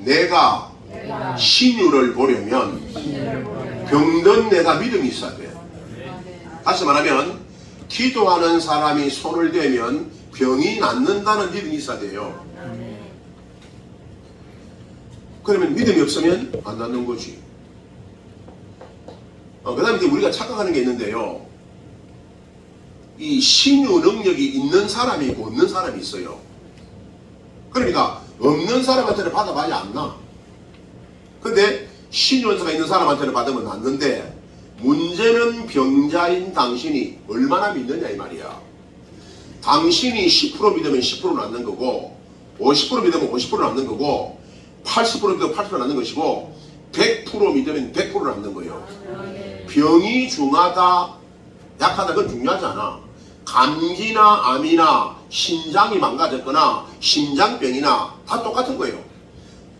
내가 신유를 보려면 병든 내가 믿음이 있어야 돼요. 다시 말하면 기도하는 사람이 손을 대면 병이 낫는다는 믿음이 있어야 돼요. 그러면 믿음이 없으면 안 낫는 거지. 그 다음에 이제 우리가 착각하는 게 있는데요. 이 신유 능력이 있는 사람이 있고 없는 사람이 있어요. 그러니까 없는 사람한테는 받아봐야 안 나. 근데 신유 은사가 있는 사람한테는 받으면 낫는데, 문제는 병자인 당신이 얼마나 믿느냐 이 말이야. 당신이 10% 믿으면 10% 낫는 거고, 50% 믿으면 50% 낫는 거고, 80% 믿으면 80% 낫는 것이고, 100% 믿으면 100% 낫는 거예요. 병이 중하다 약하다 그건 중요하지 않아. 감기나 암이나 신장이 망가졌거나 심장병이나 다 똑같은 거예요.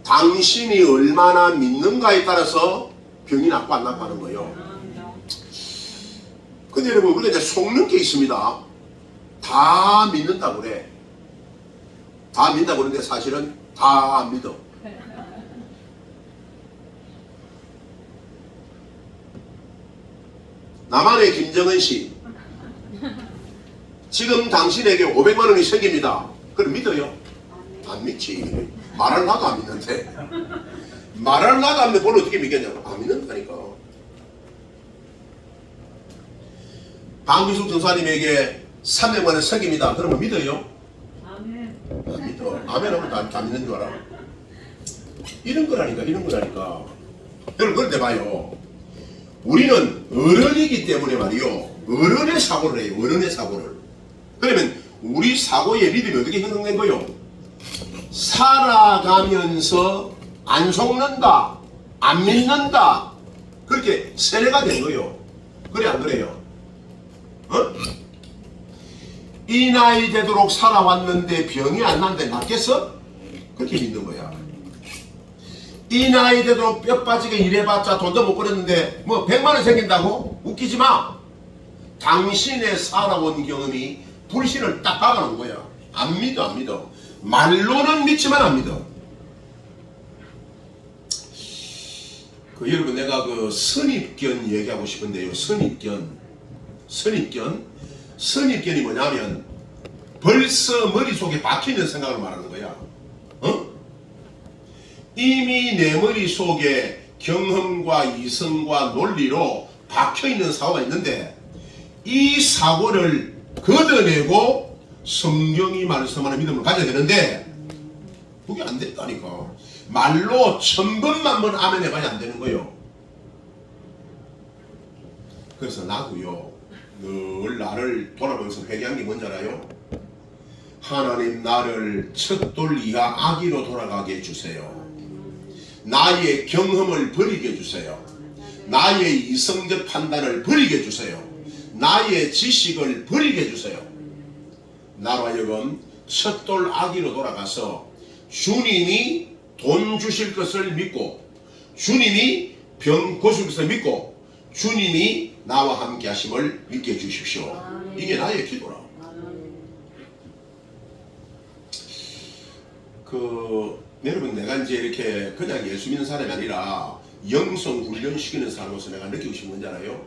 당신이 얼마나 믿는가에 따라서 병이 낫고 안 낫고 하는 거예요. 근데 여러분, 우리가 이제 속는 게 있습니다. 다 믿는다고 그래. 다 믿는다고 그러는데 사실은 다 안 믿어. 남한의 김정은 씨, 지금 당신에게 500만 원이 생깁니다. 그럼 믿어요? 안 믿지. 말을 나도 안 믿는데. 말을 나도 안 믿는데 뭘 어떻게 믿겠냐고. 안 믿는다니까. 강기숙 전사님에게 300만 원 생깁니다. 그러면 믿어요? 아멘. 안 믿어. 아멘 하면 다 믿는 줄 알아. 이런 거라니까. 여러분, 그런데 봐요. 우리는 어른이기 때문에 말이요. 어른의 사고를 해요. 어른의 사고를. 그러면 우리 사고의 리듬이 어떻게 형성된 거요? 살아가면서 안 속는다, 안 믿는다, 그렇게 세뇌가 된 거요. 그래 안 그래요? 이 나이 되도록 살아왔는데 병이 안 난데 낫겠어? 그렇게 믿는 거야. 이 나이 되도록 뼈 빠지게 일해봤자 돈도 못 벌었는데 뭐 100만 원 생긴다고? 웃기지 마. 당신의 살아온 경험이 불신을 딱 박아놓은 거야. 안 믿어. 말로는 믿지만 안 믿어. 여러분, 내가 그 선입견 얘기하고 싶은데요. 선입견이 뭐냐면 벌써 머릿속에 박히는 생각을 말하는 거야. 이미 내 머릿속에 경험과 이성과 논리로 박혀있는 사고가 있는데, 이 사고를 걷어내고 성경이 말씀하는 믿음을 가져야 되는데 그게 안 됐다니까. 말로 1000번만 아멘 해봐야 안 되는 거예요. 그래서 나도요, 늘 나를 돌아보면서 회개한 게 뭔지 알아요? 하나님, 나를 척돌 이하 악의로 돌아가게 해주세요. 나의 경험을 버리게 해주세요. 나의 이성적 판단을 버리게 해주세요. 나의 지식을 버리게 해주세요. 나로 하여금 척돌 악의로 돌아가서 주님이 돈 주실 것을 믿고, 주님이 병 고칠 것을 믿고, 주님이 나와 함께 하심을 믿게 해주십시오. 이게 나의 기도라. 여러분, 내가 이제 이렇게 그냥 예수 믿는 사람이 아니라 영성 훈련시키는 사람으로서 내가 느끼고 싶은 건지 알아요?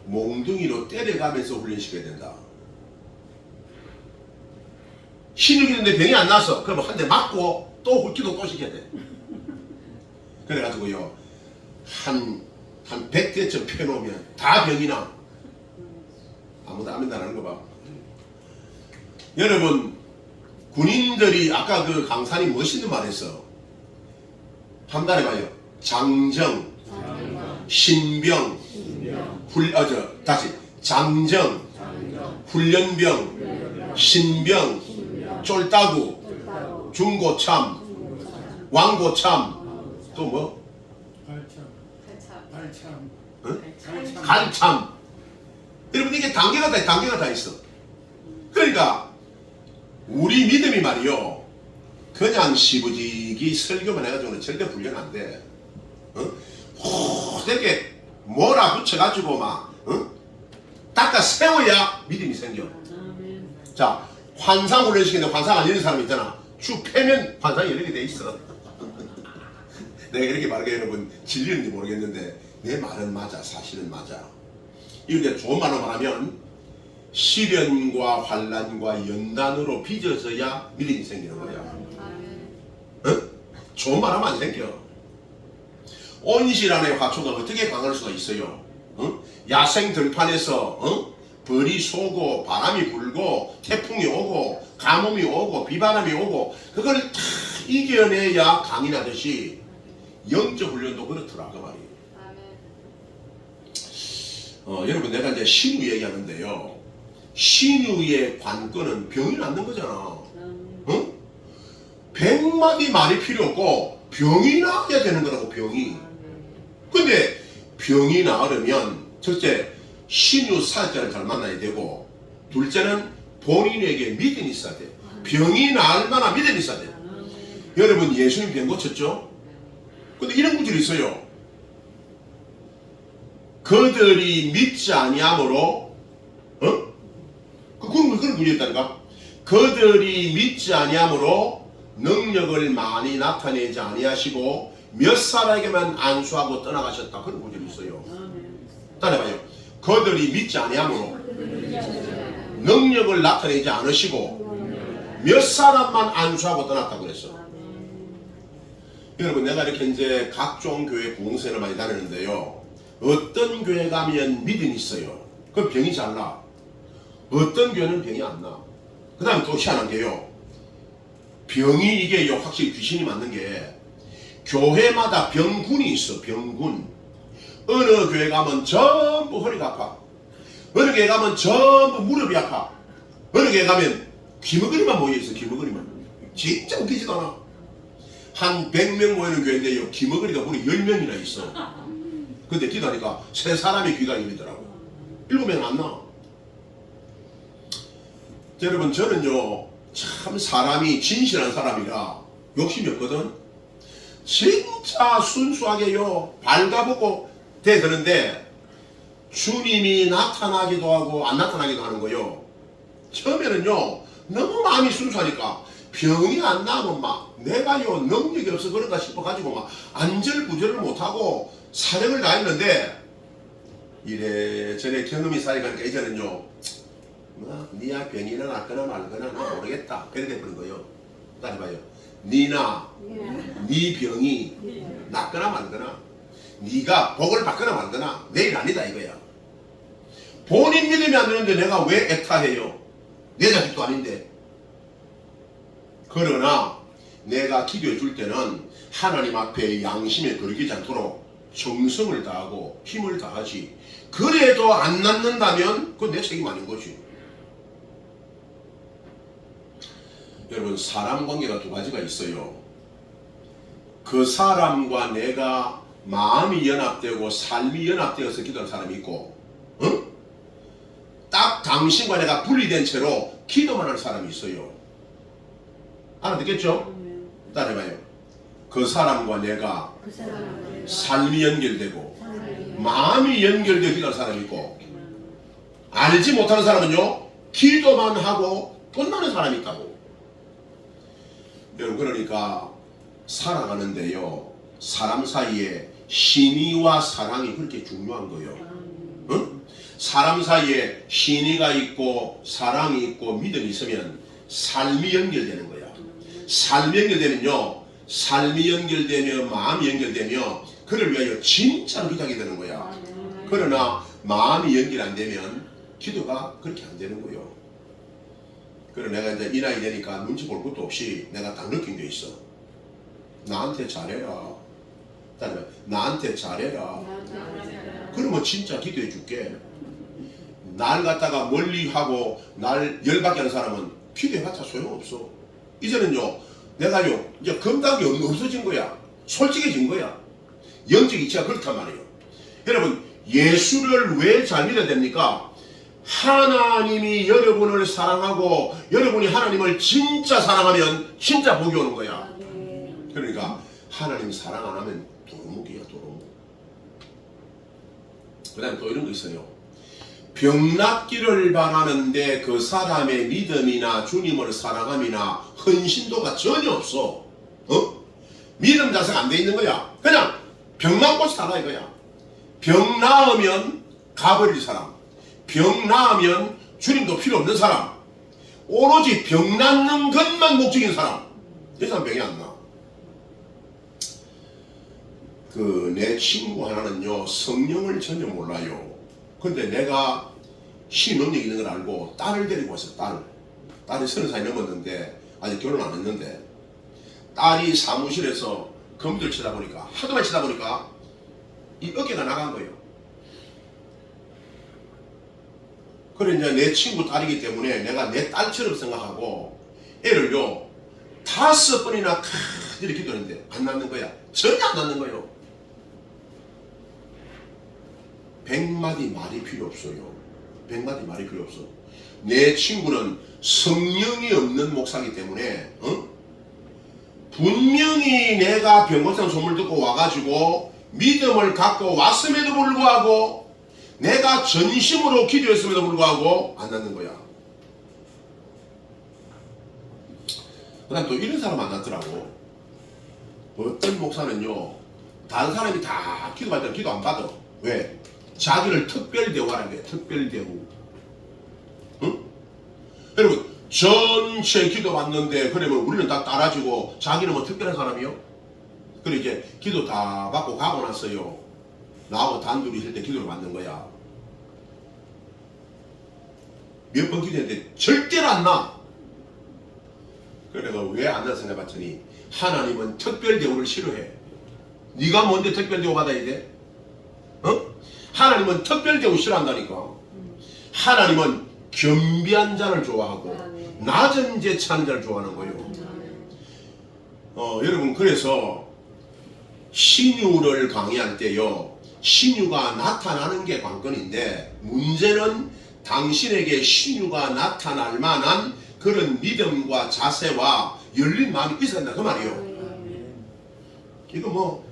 몽둥이로 때려가면서 훈련시켜야 된다. 신육이 있는데 병이 안 나서 그러면 한 대 맞고 또 기도 또 시켜야 돼. 그래가지고요, 한 100대쯤 펴놓으면 다 병이 나. 아무도 아멘 안 하는 거 봐. 여러분, 군인들이 아까 그 강사님 멋있는 말 했어. 판단해 봐요. 장정, 신병, 장정, 훈련병, 신병, 쫄따구, 중고참, 왕고참, 또 뭐? 간참. 여러분, 이게 단계가 다 있어. 그러니까 우리 믿음이 말이요, 그냥 시부지기 설교만 해가지고는 절대 훈련 안 돼. 되게 몰아붙여가지고 막 닦아 세워야 믿음이 생겨. 자, 환상 훈련시키는데 환상 안 열리는 사람 있잖아. 쭉 패면 환상이 열리게 돼 있어. 내가 이렇게 말하게 여러분 질리는지 모르겠는데 내 말은 맞아. 사실은 맞아. 이런데 좋은 말로 말하면 시련과 환난과 연단으로 빚어져야 믿음이 생기는 거야. 응? 좋은 말 하면 안 생겨. 온실 안의 화초가 어떻게 강할 수가 있어요? 응? 야생 들판에서 벌이 쏘고 바람이 불고 태풍이 오고 가뭄이 오고 비바람이 오고 그걸 다 이겨내야 강인하듯이 영적 훈련도 그렇더라 그 말이. 여러분 내가 이제 신유 얘기하는데요. 신유의 관건은 병이 낫는 거잖아. 응? 100마디 말이 필요 없고 병이 나아야 되는 거라고. 병이. 근데 병이 나으려면 첫째 신유 사역자를 잘 만나야 되고, 둘째는 본인에게 믿음이 있어야 돼. 병이 나을 만한 믿음이 있어야 돼. 여러분 예수님 병 고쳤죠? 근데 이런 구절이 있어요. 그들이 믿지 아니함으로 그런 구절이 있다니까. 그들이 믿지 아니함으로 능력을 많이 나타내지 아니하시고 몇 사람에게만 안수하고 떠나가셨다. 그런 구절이 있어요. 따라해봐요. 그들이 믿지 아니함으로 능력을 나타내지 않으시고 몇 사람만 안수하고 떠났다고 그랬어. 여러분 내가 이렇게 이제 각종 교회 부흥회를 많이 다니는데요. 어떤 교회 가면 믿음이 있어요. 그럼 병이 잘 나. 어떤 교회는 병이 안 나. 그 다음에 또 희한한 게요. 병이 이게 확실히 귀신이 맞는 게 교회마다 병군이 있어. 병군. 어느 교회 가면 전부 허리가 아파. 어느 교회 가면 전부 무릎이 아파. 어느 교회 가면 귀머거리만 모여있어. 귀머거리만. 진짜 웃기지도 않아. 한 100명 모이는 교회인데요. 귀머거리가 무려 10명이나 있어. 근데 기도하니까 3사람의 귀가 열리더라고. 7명 안 나와. 여러분 저는요 참 사람이 진실한 사람이라 욕심이 없거든. 진짜 순수하게요 밝아보고 되는데 주님이 나타나기도 하고 안 나타나기도 하는 거요. 처음에는요 너무 마음이 순수하니까 병이 안 나면 막 내가요 능력이 없어 그런가 싶어 가지고 막 안절부절을 못하고 사정을 다 했는데 이래저래 경험이 쌓여가니까 이제는요 니야 병이나 낫거나 말거나 모르겠다 그렇게 돼버린 거예요. 따라봐요. 니나 니 병이 낫거나 말거나 니가 복을 받거나 말거나 내일 아니다 이거야. 본인 믿음이 안 되는데 내가 왜 애타해요? 내 자식도 아닌데. 그러나 내가 기도해 줄 때는 하나님 앞에 양심에 거리지 않도록 정성을 다하고 힘을 다하지. 그래도 안 낫는다면 그건 내 책임 아닌 거지. 여러분 사람 관계가 두 가지가 있어요. 그 사람과 내가 마음이 연합되고 삶이 연합되어서 기도하는 사람이 있고 딱 당신과 내가 분리된 채로 기도만 하는 사람이 있어요. 알아듣겠죠? 따라해봐요. 그 사람과 내가 삶이 연결되고 마음이 연결되어 기도하는 사람이 있고, 알지 못하는 사람은요 기도만 하고 끝나는 사람이 있다고. 여러분 그러니까 살아가는데요 사람 사이에 신의와 사랑이 그렇게 중요한 거예요. 응? 사람 사이에 신의가 있고 사랑이 있고 믿음이 있으면 삶이 연결되는 거야. 삶이 연결되면요 삶이 연결되며 마음이 연결되며 그를 위하여 진짜로 기도하게 되는 거야. 그러나 마음이 연결 안 되면 기도가 그렇게 안 되는 거예요. 그래서 내가 이제 이 나이 되니까 눈치 볼 것도 없이 내가 딱 느낀 게 있어. 나한테 잘해라. 나한테 잘해라. 그러면 진짜 기도해 줄게. 날 갖다가 멀리 하고 날 열받게 하는 사람은 기도해봤자 소용없어. 이제는요 내가요 이제 건강이 없어진 거야. 솔직해진 거야. 영적 이치가 그렇단 말이에요. 여러분 예수를 왜 잘 믿어야 됩니까? 하나님이 여러분을 사랑하고 여러분이 하나님을 진짜 사랑하면 진짜 복이 오는 거야. 그러니까 하나님 사랑 안 하면 도루묵이야 도루묵. 그 다음에 또 이런 거 있어요. 병 낫기를 바라는데 그 사람의 믿음이나 주님을 사랑함이나 헌신도가 전혀 없어. 믿음 자세가 안 돼 있는 거야. 그냥 병만 고쳐 달라 이거야. 병 나으면 가버릴 사람, 병 나으면 주님도 필요 없는 사람, 오로지 병 낫는 것만 목적인 사람, 이 사람 병이 안 나. 내 친구 하나는요, 성령을 전혀 몰라요. 근데 내가 신능력이 있는 걸 알고 딸을 데리고 왔어요. 딸이 30살 넘었는데 아직 결혼 안 했는데, 딸이 사무실에서 컴퓨터를 치다 보니까, 하도만 치다 보니까 이 어깨가 나간 거예요. 그래 이제 내 친구 딸이기 때문에 내가 내 딸처럼 생각하고 애를요 5번이나 이렇게 기도했는데 안 낫는 거야. 전혀 안 낫는 거예요. 100마디 말이 필요 없어요. 100마디 말이 필요 없어. 내 친구는 성령이 없는 목사이기 때문에 분명히 내가 병고생 소문을 듣고 와가지고 믿음을 갖고 왔음에도 불구하고 내가 전심으로 기도했음에도 불구하고 안 낫는 거야. 그 다음 또 이런 사람 만났더라고. 어떤 목사는요, 다른 사람이 다 기도받을 때 기도 안 받아. 왜? 자기를 특별 대우하라는 거야. 특별 대우. 응? 여러분, 전체 기도 받는데 그러면 우리는 다 따라주고 자기는 뭐 특별한 사람이요? 그래 이제 기도 다 받고 가고 났어요. 나하고 단둘이 있을 때 기도를 받는 거야. 몇 번 기도했는데 절대로 안 나. 그래 내가 왜 안 나 생각해봤더니 하나님은 특별 대우를 싫어해. 네가 뭔데 특별 대우 받아야 돼? 하나님은 특별 대우 싫어한다니까. 하나님은 겸비한 자를 좋아하고 낮은 재치하는 자를 좋아하는 거예요. 여러분 그래서 신유를 강의할 때요, 신유가 나타나는 게 관건인데 문제는 당신에게 신유가 나타날 만한 그런 믿음과 자세와 열린 마음이 있어야 된다 그 말이에요. 이거 뭐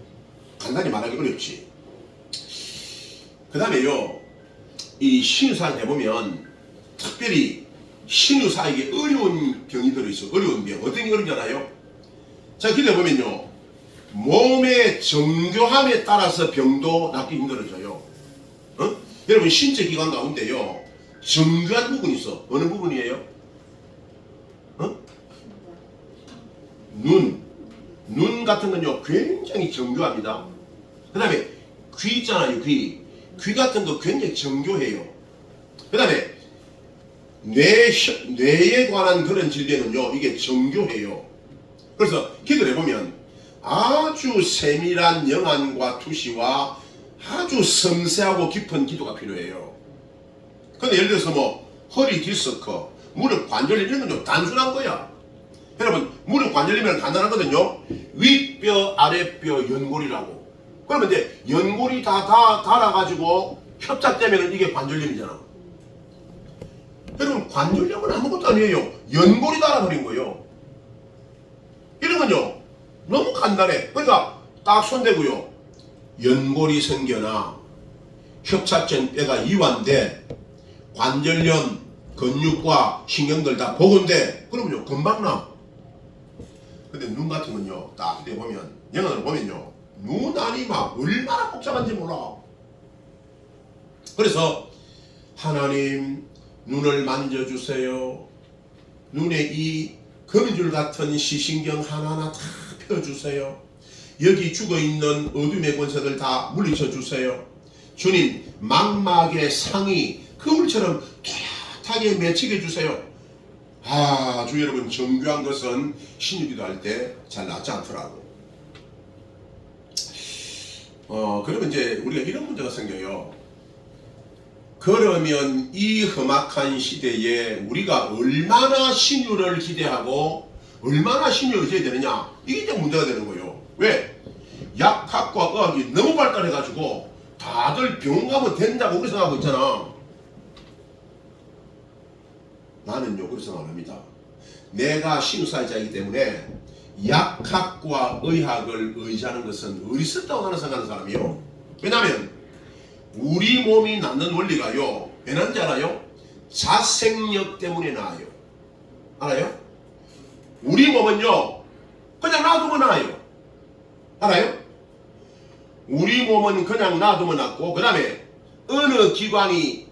간단히 말하기 어렵지. 그 다음에요, 이 신유사를 해보면 특별히 신유사에게 어려운 병이 들어있어. 어려운 병. 어떤 게 어려운지 알아요? 자, 기도해보면요, 몸의 정교함에 따라서 병도 낫기 힘들어져요. 여러분 신체 기관 가운데요 정교한 부분이 있어. 어느 부분이에요? 눈 같은 건요 굉장히 정교합니다. 그 다음에 귀 있잖아요. 귀 같은 거 굉장히 정교해요. 그 다음에 뇌에 관한 그런 질병은요 이게 정교해요. 그래서 기도를 해보면 아주 세밀한 영안과 투시와 아주 섬세하고 깊은 기도가 필요해요. 근데 예를 들어서 뭐 허리 디스크, 무릎 관절염 이런 건 좀 단순한 거야. 여러분 무릎 관절염은 간단한 거든요. 윗뼈, 아랫뼈, 연골이라고. 그러면 이제 연골이 다 달아가지고 협착되면 이게 관절염이잖아. 여러분 관절염은 아무것도 아니에요. 연골이 달아버린 거예요. 이런 건요 너무 간단해. 그러니까 딱 손대고요, 연골이 생겨나 협착된 뼈가 이완돼 관절염, 근육과 신경들 다 복원돼. 그러면요 금방 나. 근데 눈 같은 건요 딱 이렇게 보면, 영화를 보면요 눈 안이 막 얼마나 복잡한지 몰라. 그래서 하나님 눈을 만져주세요. 눈에 이 거미줄 같은 시신경 하나하나 다 펴주세요. 여기 죽어있는 어둠의 권세들 다 물리쳐주세요. 주님 망막의 상이 거울처럼 뚜렷하게 맺히게 해주세요. 주 여러분 정교한 것은 신유기도 할 때 잘 낫지 않더라고. 그러면 이제 우리가 이런 문제가 생겨요. 그러면 이 험악한 시대에 우리가 얼마나 신유를 기대하고 얼마나 신유를 기대해야 되느냐, 이게 이제 문제가 되는 거예요. 왜? 약학과 의학이 너무 발달해가지고 다들 병원 가면 된다고 그렇게 생각하고 있잖아. 나는요 그렇게 생각 안 합니다. 내가 신유사이자이기 때문에 약학과 의학을 의지하는 것은 어리석다고 나는 생각하는 사람이요. 왜냐하면 우리 몸이 낫는 원리가요 왜 난지 알아요? 자생력 때문에 나아요. 알아요? 우리 몸은요 그냥 놔두면 나아요. 알아요? 우리 몸은 그냥 놔두면 낫고 그 다음에 어느 기관이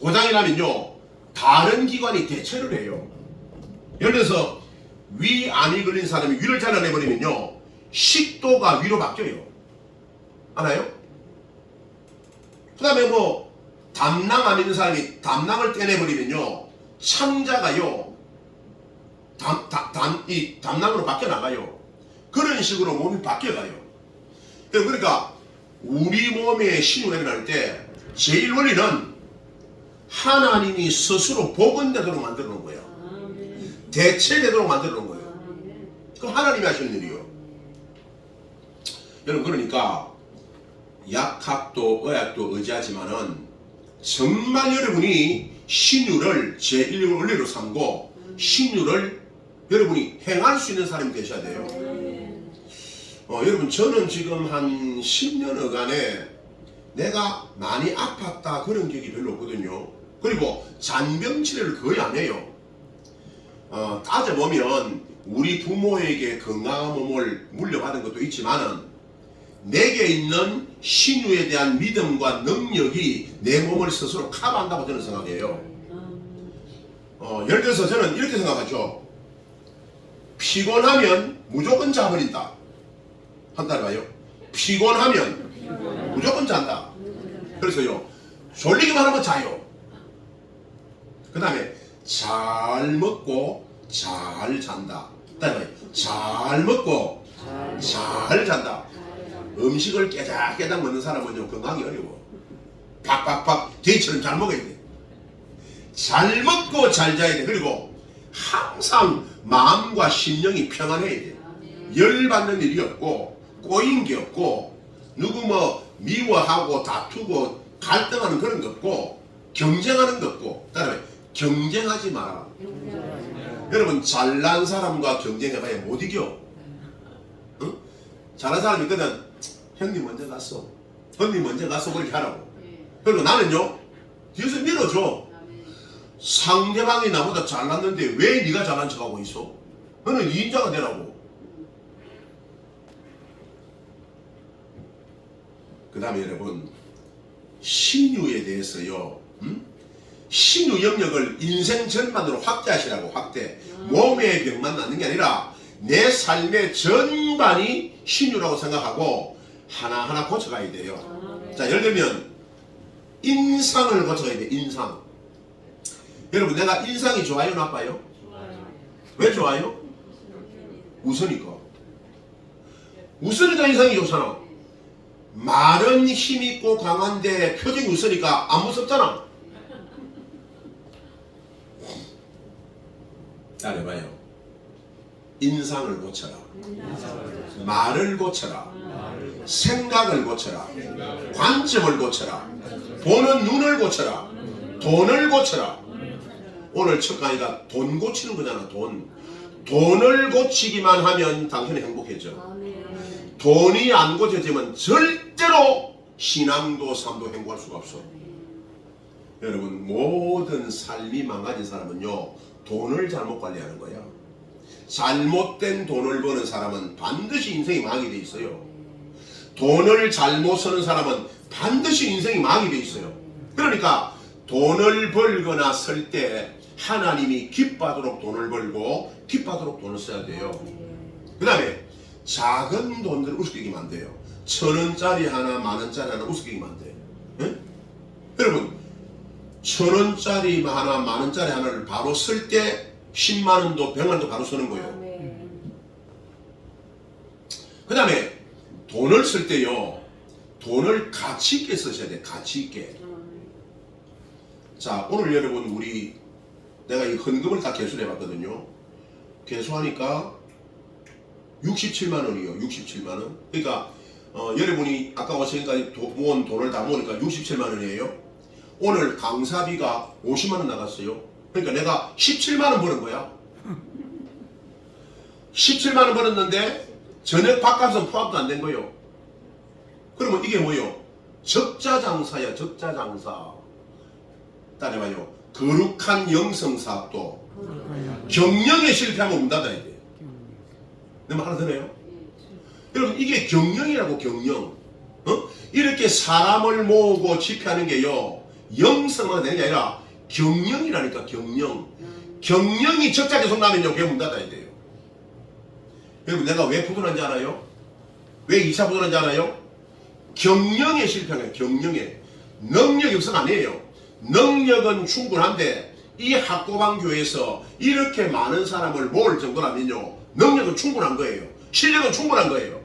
고장이 나면요 다른 기관이 대체를 해요. 예를 들어서 위암이 걸린 사람이 위를 잘라내버리면요 식도가 위로 바뀌어요. 알아요? 그 다음에 뭐 담낭암 있는 사람이 담낭을 떼내버리면요 창자가요 이 담낭으로 바뀌어 나가요. 그런 식으로 몸이 바뀌어가요. 그러니까 우리 몸에 신유가 일어날 때 제일 원리는 하나님이 스스로 복원되도록 만들어 놓은 거예요. 대체되도록 만들어 놓은 거예요. 그럼 하나님이 하시는 일이요. 여러분 그러니까 약학도 의학도 의지하지만은 정말 여러분이 신유를 제1의 원리로 삼고 신유를 여러분이 행할 수 있는 사람이 되셔야 돼요. 여러분 저는 지금 한 10년여간에 내가 많이 아팠다 그런 기억이 별로 없거든요. 그리고 잔병 치료를 거의 안 해요. 따져보면 우리 부모에게 건강한 몸을 물려받은 것도 있지만은 내게 있는 신유에 대한 믿음과 능력이 내 몸을 스스로 커버한다고 저는 생각해요. 예를 들어서 저는 이렇게 생각하죠. 피곤하면 무조건 자버린다. 한달 봐요. 피곤하면 무조건 잔다. 그래서요 졸리기만 하면 자요. 그 다음에 잘 먹고 잘 잔다. 그 다음에 잘 먹고 잘 잔다. 음식을 깨작깨작 먹는 사람은요 건강이 어려워. 팍팍팍 돼지처럼 잘 먹어야 돼. 잘 먹고 잘 자야 돼. 그리고 항상 마음과 심령이 평안해야 돼. 열받는 일이 없고 꼬인 게 없고 누구 뭐 미워하고 다투고 갈등하는 그런 거 없고 경쟁하는 거 없고. 그다음에 경쟁하지 마라. 여러분 잘난 사람과 경쟁해봐야 못 이겨. 응? 잘난 사람이 있거든. 형님 먼저 갔어. 언니 먼저 갔어. 그렇게 하라고. 그리고 나는요 뒤에서 밀어줘. 상대방이 나보다 잘났는데 왜 네가 잘난 척하고 있어? 너는 2인자가 되라고. 그 다음에 여러분 신유에 대해서요 신유 영역을 인생 전반으로 확대하시라고. 확대. 몸의 병만 낫는 게 아니라 내 삶의 전반이 신유라고 생각하고 하나하나 고쳐가야 돼요. 자 예를 들면 인상을 고쳐가야 돼. 인상. 여러분 내가 인상이 좋아요 나빠요? 왜 좋아요? 웃으니까. 웃으니까 인상이 좋잖아. 말은 힘있고 강한데 표정이 웃으니까 안 무섭잖아. 따라해봐요. 인상을 고쳐라. 말을 고쳐라. 생각을 고쳐라. 관점을 고쳐라. 보는 눈을 고쳐라. 돈을 고쳐라. 오늘 첫 강의가 돈 고치는 거잖아. 돈을 고치기만 하면 당신은 행복해져. 돈이 안 고쳐지면 절대로 신앙도 삶도 행복할 수가 없어. 여러분 모든 삶이 망가진 사람은요 돈을 잘못 관리하는 거야. 잘못된 돈을 버는 사람은 반드시 인생이 망하게 돼 있어요. 돈을 잘못 쓰는 사람은 반드시 인생이 망하게 돼 있어요. 그러니까 돈을 벌거나 쓸 때 하나님이 기뻐하도록 돈을 벌고 기뻐하도록 돈을 써야 돼요. 그 다음에 작은 돈들을 우습게 안 돼요. 1,000원짜리 하나, 만원짜리 하나 우습게 안 돼요. 네? 여러분 1,000원짜리 하나, 만원짜리 하나를 바로 쓸 때 10만원도 100만원도 바로 쓰는 거예요. 그 다음에 돈을 쓸 때요 돈을 가치 있게 쓰셔야 돼요. 가치 있게. 자 오늘 여러분 우리 내가 이 헌금을 다 계산해 봤거든요. 계산하니까 67만원이요. 67만원. 그러니까 여러분이 아까 오시니까 모은 돈을 다 모으니까 67만원이에요. 오늘 강사비가 50만원 나갔어요. 그러니까 내가 17만원 버는 거야. 17만원 벌었는데 저녁 밥값은 포함도 안 된 거예요. 그러면 이게 뭐예요? 적자장사야. 적자장사. 따라해봐요. 거룩한 영성사업도 경영에 실패하면 문 닫아야 돼. 내 말 하나 들어요? 여러분 이게 경영이라고 경영. 이렇게 사람을 모으고 집회하는 게요 영성화가 되는 게 아니라 경영이라니까 경영. 경영이 적자 계속 나면요 그게 문 닫아야 돼요. 여러분 내가 왜 부도난지 알아요? 왜 2차 부도난지 알아요? 경영에 실패한 거예요. 경영에. 능력이 없으면 아니에요. 능력은 충분한데 이 학고방 교회에서 이렇게 많은 사람을 모을 정도라면요 능력은 충분한 거예요. 실력은 충분한 거예요.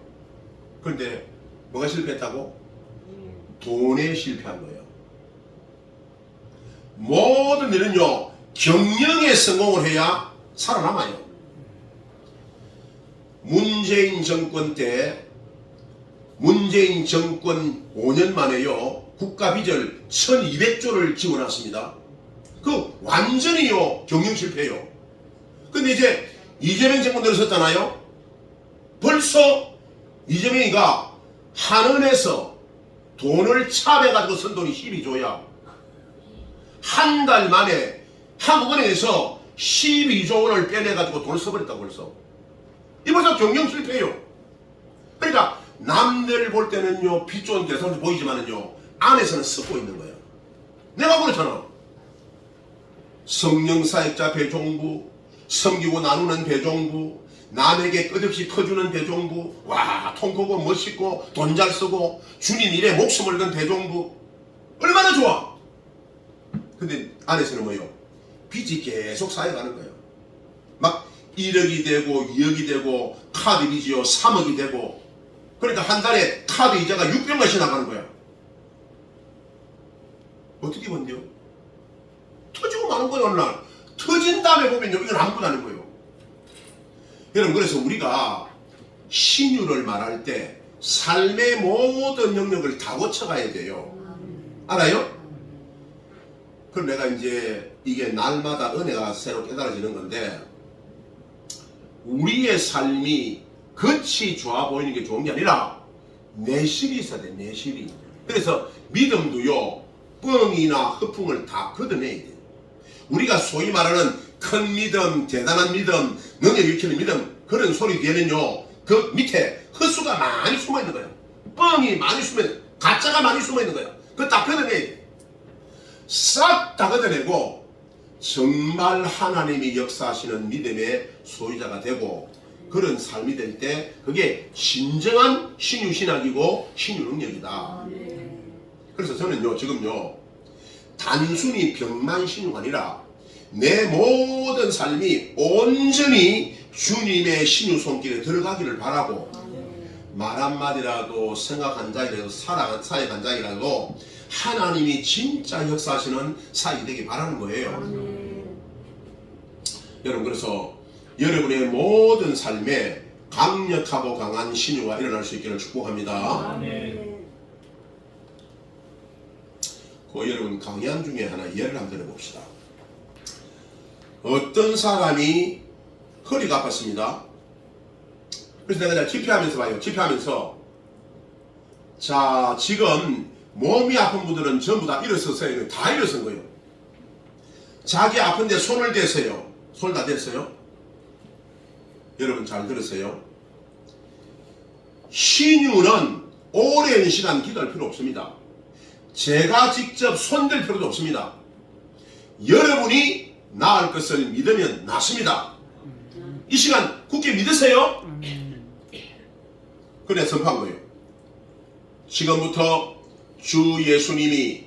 그런데 뭐가 실패했다고? 돈에 실패한 거예요. 모든 일은요 경영에 성공을 해야 살아남아요. 문재인 정권 때 문재인 정권 5년 만에요 국가 빚을 1200조를 지원했습니다. 그 완전히요 경영 실패예요. 근데 이제 이재명 정권 들어섰잖아요. 벌써 이재명이가 한은에서 돈을 차배가지고 쓴 돈이 12조야. 한 달 만에 한국은행에서 12조 원을 빼내가지고 돈을 써버렸다고 벌써. 이 벌써 경영 실패예요. 그러니까 남들 볼 때는요 빚 좋은 대상으로 보이지만은요 안에서는 썩고 있는 거예요. 내가 그렇잖아. 성령사역자 배종부, 섬기고 나누는 배종부, 남에게 끝없이 터주는 배종부, 와 통 크고 멋있고 돈 잘 쓰고 주님 일에 목숨을 건 배종부 얼마나 좋아. 근데 안에서는 뭐요? 빚이 계속 쌓여가는 거예요. 막 1억이 되고 2억이 되고 카드 빚이요 3억이 되고 그러니까 한 달에 카드 이자가 600만씩 나가는 거야. 어떻게 번데요? 터지고 마는 거예요. 어느 날 터진 다음에 보면요 이건 아무것도 아닌 거예요. 여러분 그래서 우리가 신유를 말할 때 삶의 모든 영역을 다 거쳐가야 돼요. 알아요? 그럼 내가 이제 이게 날마다 은혜가 새로 깨달아지는 건데 우리의 삶이 겉이 좋아 보이는 게 좋은 게 아니라 내실이 있어야 돼. 내실이. 그래서 믿음도요 뻥이나 허풍을 다 걷어내야 돼. 우리가 소위 말하는 큰 믿음, 대단한 믿음, 능력 일으키는 믿음 그런 소리 뒤에는요 그 밑에 헛수가 많이 숨어있는 거예요. 뻥이 많이 숨어있는 가짜가 많이 숨어있는 거예요. 그거 다 걷어내야 돼. 싹 다 걷어내고 정말 하나님이 역사하시는 믿음의 소유자가 되고 그런 삶이 될 때 그게 진정한 신유신학이고 신유능력이다. 그래서 저는요 지금요 단순히 병만 신유가 아니라 내 모든 삶이 온전히 주님의 신유 손길에 들어가기를 바라고 말 한마디라도 생각 한 장이라도 사역 한 장이라도 하나님이 진짜 역사하시는 사역이 되길 바라는 거예요. 여러분 그래서 여러분의 모든 삶에 강력하고 강한 신유가 일어날 수 있기를 축복합니다. 그 여러분 강연 중에 하나 예를 한번 들어봅시다. 어떤 사람이 허리가 아팠습니다. 그래서 내가 집회하면서 봐요. 집회하면서 자 지금 몸이 아픈 분들은 전부 다 일어섰어요. 다 일어선 거예요. 자기 아픈데 손을 대세요. 손을 다 댔어요. 여러분 잘 들으세요. 신유는 오랜 시간 기도할 필요 없습니다. 제가 직접 손댈 필요도 없습니다. 여러분이 나을 것을 믿으면 낫습니다. 이 시간 굳게 믿으세요. 그래 선포한 거예요. 지금부터 주 예수님이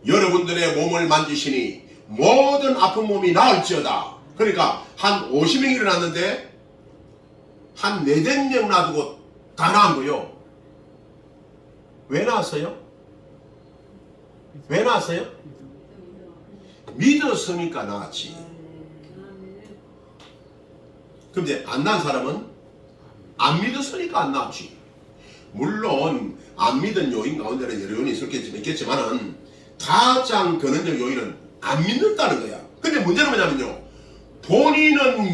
여러분들의 몸을 만지시니 모든 아픈 몸이 나을지어다. 그러니까 한 50명이 일어났는데 한 4~5명 놔두고 다 나은 거예요. 왜 나왔어요? 왜 나왔어요? 믿었으니까 나왔지. 근데 안 나은 사람은 안 믿었으니까 안 나왔지. 물론 안 믿은 요인 가운데는 여러 요인이 있겠지만은 가장 근원적 요인은 안 믿는다는 거야. 근데 문제는 뭐냐면요, 본인은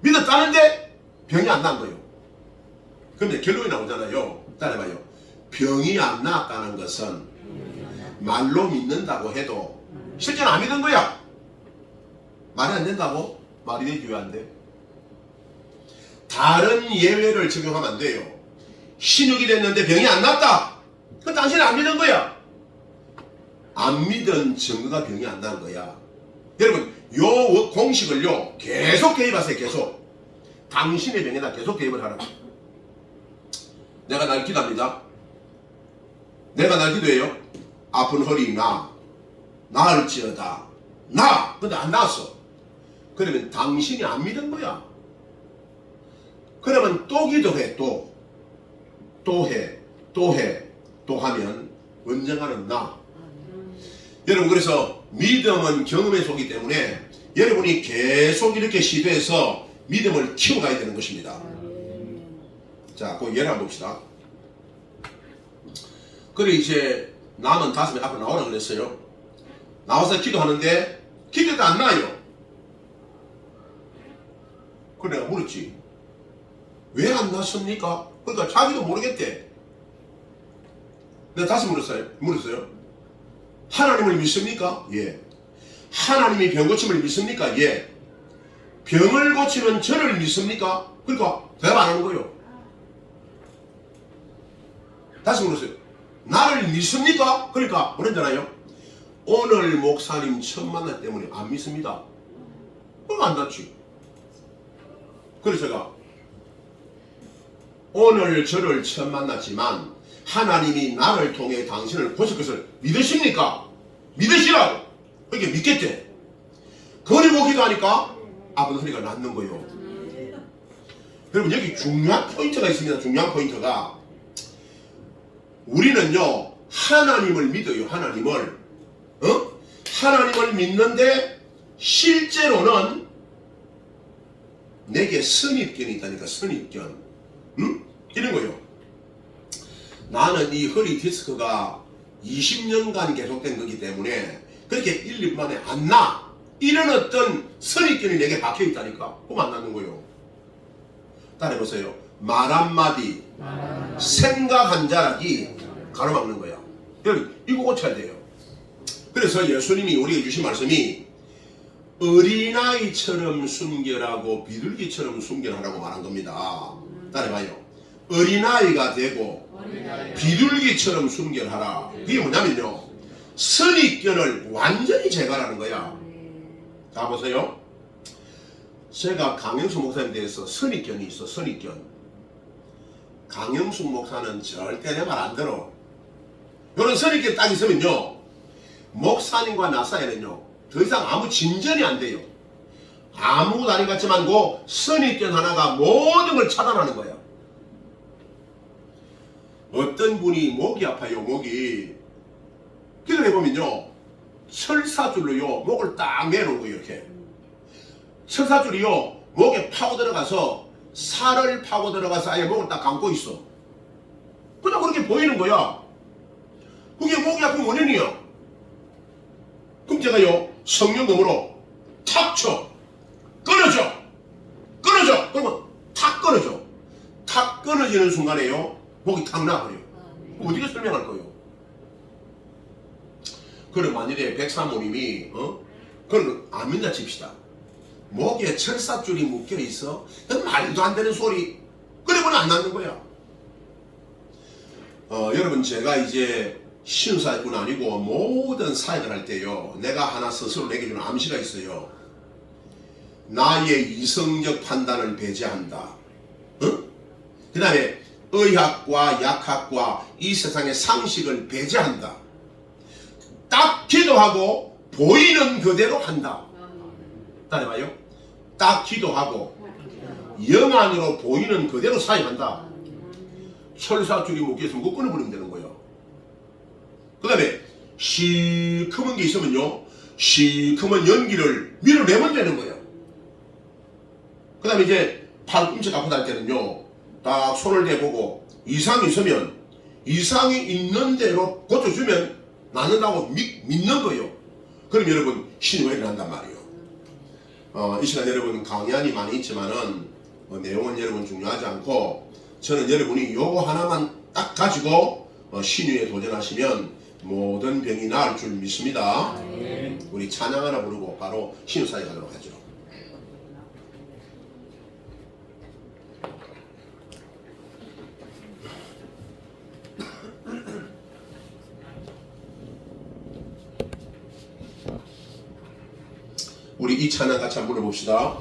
믿었다는데 병이 안 난 거예요. 근데 결론이 나오잖아요. 따라봐요. 병이 안 나았다는 것은 말로 믿는다고 해도 실제는 안 믿는 거야. 말이 안 된다고? 말이 되지 왜 안 돼? 다른 예외를 적용하면 안 돼요. 신육이 됐는데 병이 안 났다. 그 당신은 안 믿은 거야. 안 믿은 증거가 병이 안 난 거야. 여러분, 요 공식을요 계속 대입하세요. 계속. 당신의 병에다 계속 대입을 하라고. 내가 날 기도합니다. 내가 날 기도해요. 아픈 허리 나을지어다. 근데 안 나았어. 그러면 당신이 안 믿은 거야. 그러면 또 기도해. 또 하면 언젠가는 나. 여러분, 그래서 믿음은 경험에 속이기 때문에 여러분이 계속 이렇게 시도해서 믿음을 키워가야 되는 것입니다. 자, 그 예를 한번 봅시다. 그래 이제 남은 5명 앞으로 나오라고 그랬어요. 나와서 기도하는데 기도도 안 나요. 그래 내가 물었지. 왜 안 났습니까? 그러니까 자기도 모르겠대. 내가 다시 물었어요. 하나님을 믿습니까? 예. 하나님이 병 고침을 믿습니까? 예. 병을 고치는 저를 믿습니까? 그러니까 대답 안 하는 거예요. 다시 물었어요. 나를 믿습니까? 그러니까 뭐랬잖아요. 오늘 목사님 처음 만났기 때문에 안 믿습니다. 그럼 안 났지. 그래서 제가 오늘 저를 처음 만났지만 하나님이 나를 통해 당신을 고칠 것을 믿으십니까? 믿으시라고. 그렇게 믿겠대. 그리고 기도하니까 아픈 허리가 낫는 거예요. 여러분, 여기 중요한 포인트가 있습니다. 중요한 포인트가, 우리는요 하나님을 믿어요. 하나님을 믿는데 실제로는 내게 선입견이 있다니까. 선입견. 이런 거요. 나는 이 허리 디스크가 20년간 계속된 거기 때문에 그렇게 1, 2분 만에 안 나. 이런 어떤 선입견이 내게 박혀 있다니까. 그럼 안 낫는 거요. 따라해보세요. 말 한마디, 생각 한 자락이 가로막는 거야. 여러분, 이거 고쳐야 돼요. 그래서 예수님이 우리에게 주신 말씀이 어린아이처럼 순결하고 비둘기처럼 순결하라고 말한 겁니다. 따라해봐요. 어린아이가 되고 비둘기처럼 순결하라. 그게 뭐냐면요, 선입견을 완전히 제거하는 거야. 자, 보세요. 제가 강영수 목사님에 대해서 선입견이 있어. 선입견. 강영수 목사는 절대 내 말 안 들어. 이런 선입견 딱 있으면요, 목사님과 나 사이에는요 더 이상 아무 진전이 안 돼요. 아무것도 아닌 것 같지만 그 선입견 하나가 모든 걸 차단하는 거야. 어떤 분이 목이 아파요. 목이. 기도를 해보면요, 철사줄로요 목을 딱 매놓은 거예요. 이렇게 철사줄이요 목에 파고 들어가서 살을 파고 들어가서 아예 목을 딱 감고 있어. 그냥 그렇게 보이는 거야. 그게 목이 아픈 원인이야. 그럼 제가요 성령음으로 탁 쳐. 끊어져. 그러면 탁 끊어져. 탁 끊어지는 순간에요 목이 탁 나버려. 어떻게 설명할 거예요? 그럼 만일에 백사모님이 그걸 안 믿는다 칩시다. 목에 철사줄이 묶여 있어. 말도 안 되는 소리. 그러면 안 낫는 거야. 여러분, 제가 이제 신사뿐 아니고 모든 사역을 할 때요, 내가 하나 스스로 내게 주는 암시가 있어요. 나의 이성적 판단을 배제한다. 그 다음에 의학과 약학과 이 세상의 상식을 배제한다. 딱 기도하고 보이는 그대로 한다. 따라해봐요. 딱 기도하고 영 안으로 보이는 그대로 사역한다. 철사줄이 묶여있으면 그거 끊어버리면 되는 거예요. 그 다음에 시커먼 게 있으면요, 시커먼 연기를 밀어내면 되는 거예요. 그 다음에 이제 팔꿈치 아프다 할 때는요, 딱 손을 대보고 이상이 있으면 이상이 있는 대로 고쳐주면 낫는다고 믿는 거예요. 그럼 여러분 신호가 일어난단 말이에요. 이 시간 여러분 강연이 많이 있지만은 내용은 여러분 중요하지 않고, 저는 여러분이 요거 하나만 딱 가지고 신유에 도전하시면 모든 병이 나을 줄 믿습니다. 우리 찬양 하나 부르고 바로 신유 사역하도록 하죠. 우리 이 찬양 같이 한번 불러봅시다.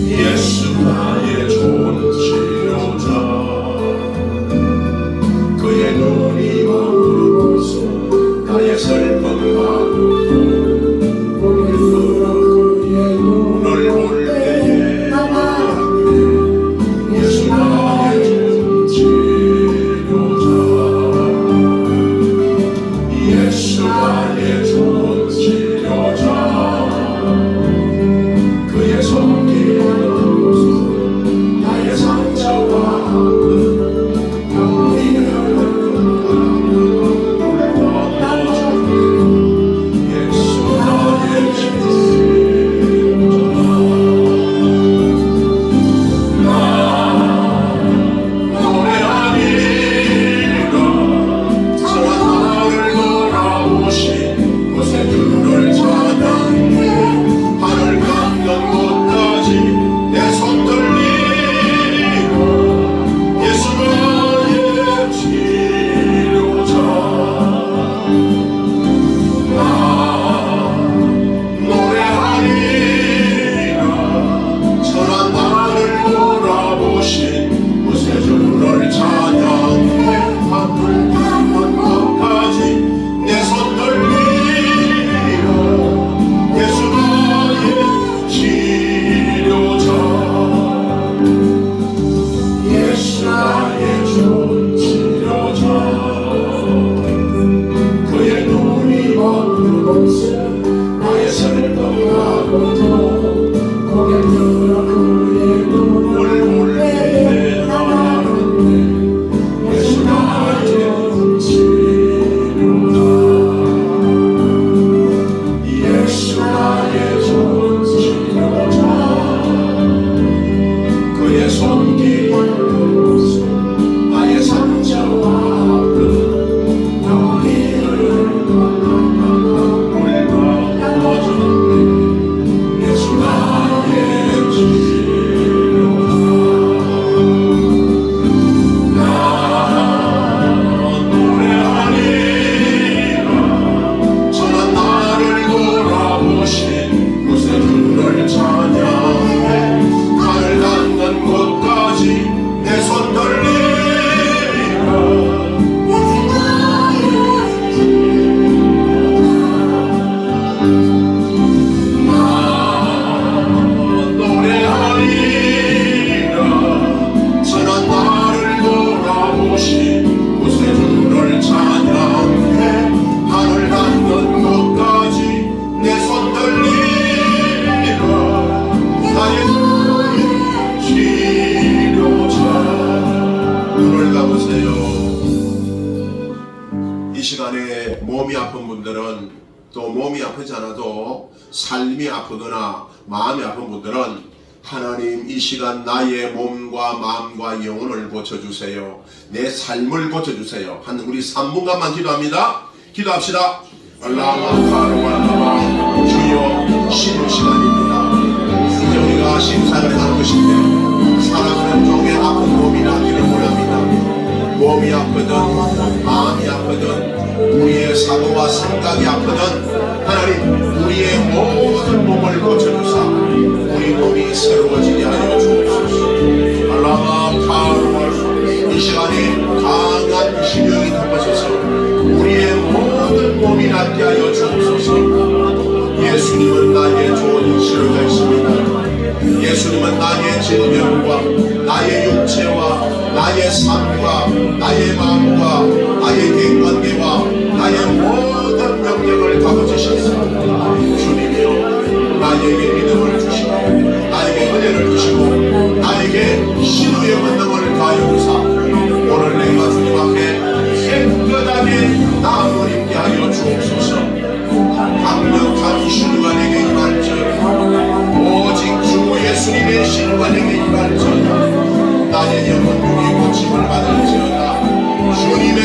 예수 나의 좋은 치료자, 그의 눈이 마음으로서 나의 슬픔과 몸이 아픈 분들은, 또 몸이 아프지 않아도 삶이 아프거나 마음이 아픈 분들은 하나님 이 시간 나의 몸과 마음과 영혼을 고쳐주세요. 내 삶을 고쳐주세요. 한 우리 3분간만 기도합니다. 기도합시다. 알라마카르와라바 주여, 쉬는 시간입니다. 이제 우리가 신사를 하는 것인데 사랑하는 종의 아픈 몸이 나기를 원합니다. 몸이 아프든 마음이 아프든 우리의 사고와 생각이 아프든 하나님 우리의 모든 몸을 고쳐주사 우리 몸이 새로워지게 하여 주옵소서. 알라마카르와 이 시간에 강한 신령이 덮어져서 우리의 모든 몸이 낫게 하여 주옵소서. 예수님은 나의 좋은 치료가 있습니다. 예수님은 나의 질병과 나의 육체와 나의 삶과 나의 마음과 나의 대관계와 나의 모든 명령을 다루시옵소서. 주님이여, 나에게 믿음을 주시고 나에게 은혜를 주시고 나에게 신우의 권능을 가하여 주사 오늘 내가 주님 앞에 깨끗하게 나음을 입게 하여 주옵소서. 강력한 신우가 내게 임할지어다. 오직 주 예수님의 신우가 내게 임할지어다. 나의 영혼 중에 고침을 받을지어다. 주님의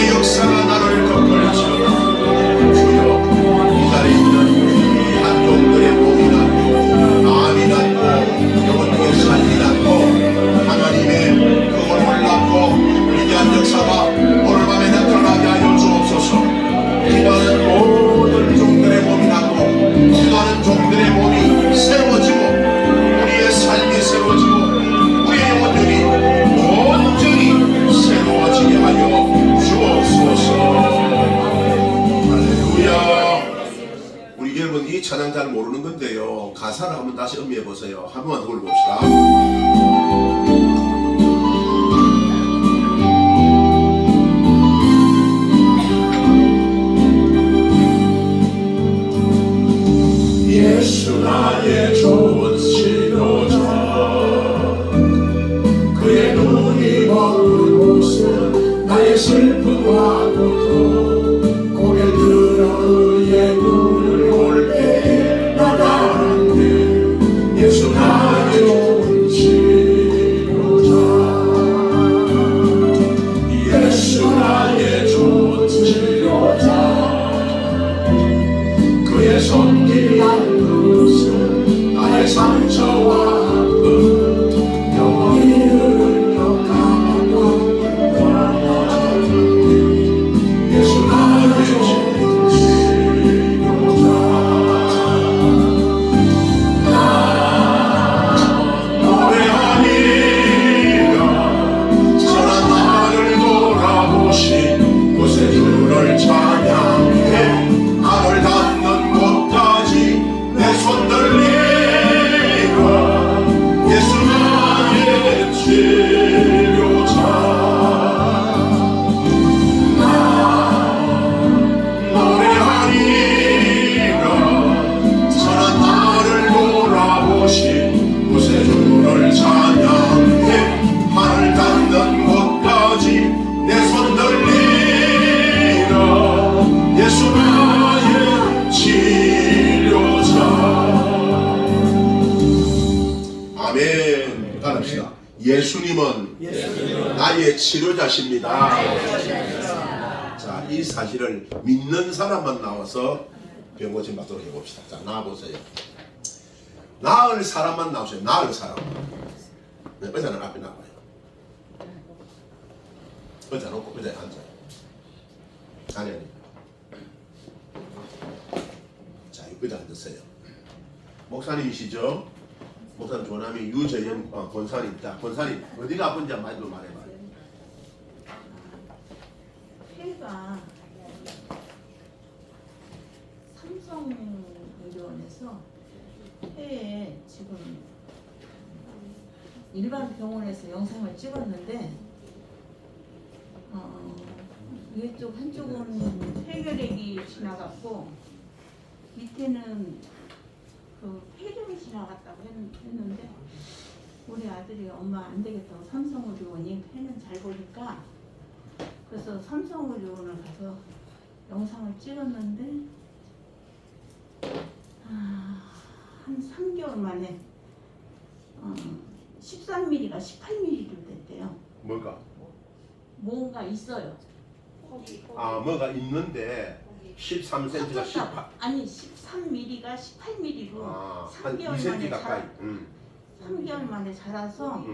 찬양 잘 모르는 건데요. 가사를 한번 다시 음미해 보세요. 한 번만 더 불러봅시다. 예수 나의 좋은 치료자 그의 눈이 먹은 모습 나의 슬픔과 고통 고개 들어 그의 눈을 볼 때에 나가는데 예수 나의 좋은 치료자 예수 나의 좋은 치료자 그의 손길 나의 상처와 아픔 영원히 흘러가고 예수 나의 치료자 나 노래하리라 선한 나를 돌아보신 곳에 주를 찬양해 나를 닿는 곳까지 내 손 들리라 예수 나의 치료자 나 노래하리라 선한 나를 돌아보신 곳에 주를 찬양해 하늘 닿는 곳까지 내 손 들리라 예수 나의 치료자 아멘. 따라합시다. 예수님은 나의 치료자십니다. 자, 이 사실을 믿는 사람만 나와서 병 고침 받도록 해봅시다. 자, 나와보세요. 나을 사람만 나오세요. 나을 사람. 네, 의자는 앞에 나와요. 의자 놓고 의자에 앉아요. 아니. 자, 의자 앉으세요. 목사님이시죠? 목사님 조남이 유재현 권사님. 자, 권사님 어디가 아픈지 한번 말해봐요. 폐가 삼성의료원에서 폐에 지금 일반 병원에서 영상을 찍었는데 이쪽 한쪽은 폐결핵이 지나갔고 밑에는 그 폐렴이 지나갔다고 했는데 우리 아들이 엄마 안 되겠다고 삼성의료원이 폐는 잘 보니까 그래서 삼성의료원을 가서 영상을 찍었는데 한 3개월 만에 13mm가 18mm로 됐대요. 뭐가? 뭔가 있어요. 아, 뭐가 있는데 13cm가 18. 아니 13mm가 18mm로 한 3개월 2cm 만에 가까이. 3개월 만에 자라서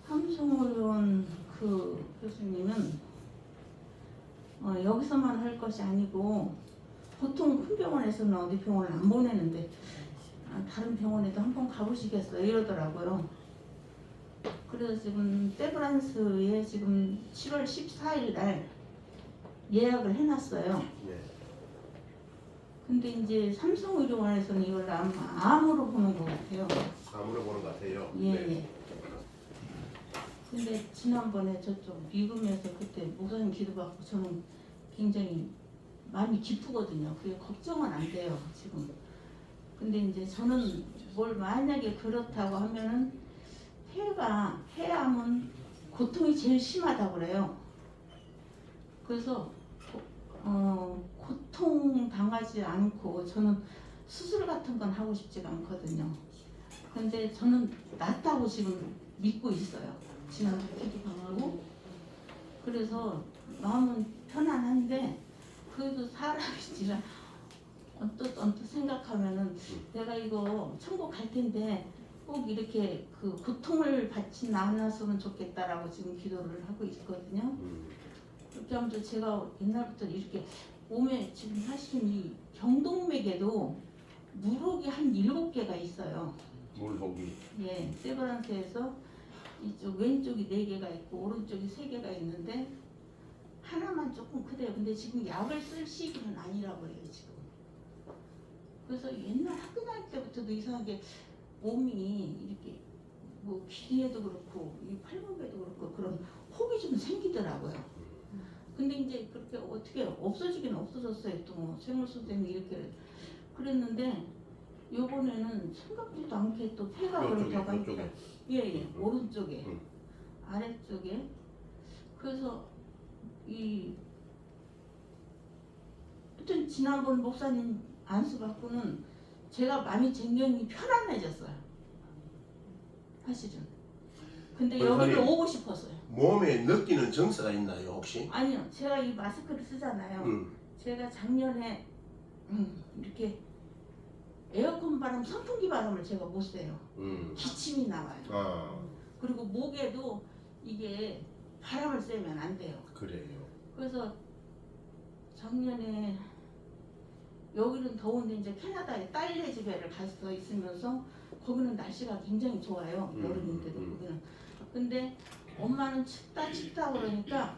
삼성의료원 그 교수님은 여기서만 할 것이 아니고 보통 큰 병원에서는 어디 병원을 안 보내는데 다른 병원에도 한번 가보시겠어요 이러더라고요. 그래서 지금 세브란스에 지금 7월 14일 날 예약을 해놨어요. 네. 근데 이제 삼성의료원에서는 이걸 암으로 보는 것 같아요. 암으로 보는 것 같아요. 예, 네. 예. 근데 지난번에 저쪽 미국에서 그때 목사님 기도받고 저는 굉장히 마음이 기쁘거든요. 그게 걱정은 안 돼요 지금. 근데 이제 저는 뭘 만약에 그렇다고 하면은 폐암은 고통이 제일 심하다고 그래요. 그래서 고통 당하지 않고 저는 수술 같은 건 하고 싶지가 않거든요. 근데 저는 낫다고 지금 믿고 있어요. 지난주에 기도하고 그래서 마음은 편안한데 그래도 사람이지라 언뜻 생각하면은 내가 이거 천국 갈 텐데 꼭 이렇게 그 고통을 받지 않았으면 좋겠다라고 지금 기도를 하고 있거든요. 그렇게 하면서 제가 옛날부터 이렇게 몸에 지금 사실은 이 경동맥에도 물혹이 한 7개가 있어요. 물혹이. 예, 세브란스에서 이쪽 왼쪽이 4개가 있고 오른쪽이 3개가 있는데 하나만 조금 크대요. 근데 지금 약을 쓸 시기는 아니라고 해요 지금. 그래서 옛날 학교 다닐 때부터도 이상하게 몸이 이렇게 뭐 길이에도 그렇고 이 팔목에도 그렇고 그런 혹이 좀 생기더라고요. 근데 이제 그렇게 어떻게 없어지긴 없어졌어요. 또 생물수 때문에 이렇게 그랬는데 요번에는 생각지도 않게 또 폐가 그렇다고 하니까 예예 오른쪽에 아래쪽에 그래서 이 하여튼 지난번 목사님 안수 받고는 제가 많이 굉장히 편안해졌어요. 사실은. 근데 여기를 오고 싶었어요. 몸에 느끼는 증세가 있나요 혹시? 아니요. 제가 이 마스크를 쓰잖아요. 제가 작년에 이렇게 에어컨 바람, 선풍기 바람을 제가 못 쐬요. 기침이 나와요. 아 그리고 목에도 이게 바람을 쐬면 안 돼요. 그래요. 그래서 작년에 여기는 더운데 이제 캐나다에 딸네 집에를 가서 있으면서 거기는 날씨가 굉장히 좋아요. 여름인데도 거기는. 근데 엄마는 춥다 그러니까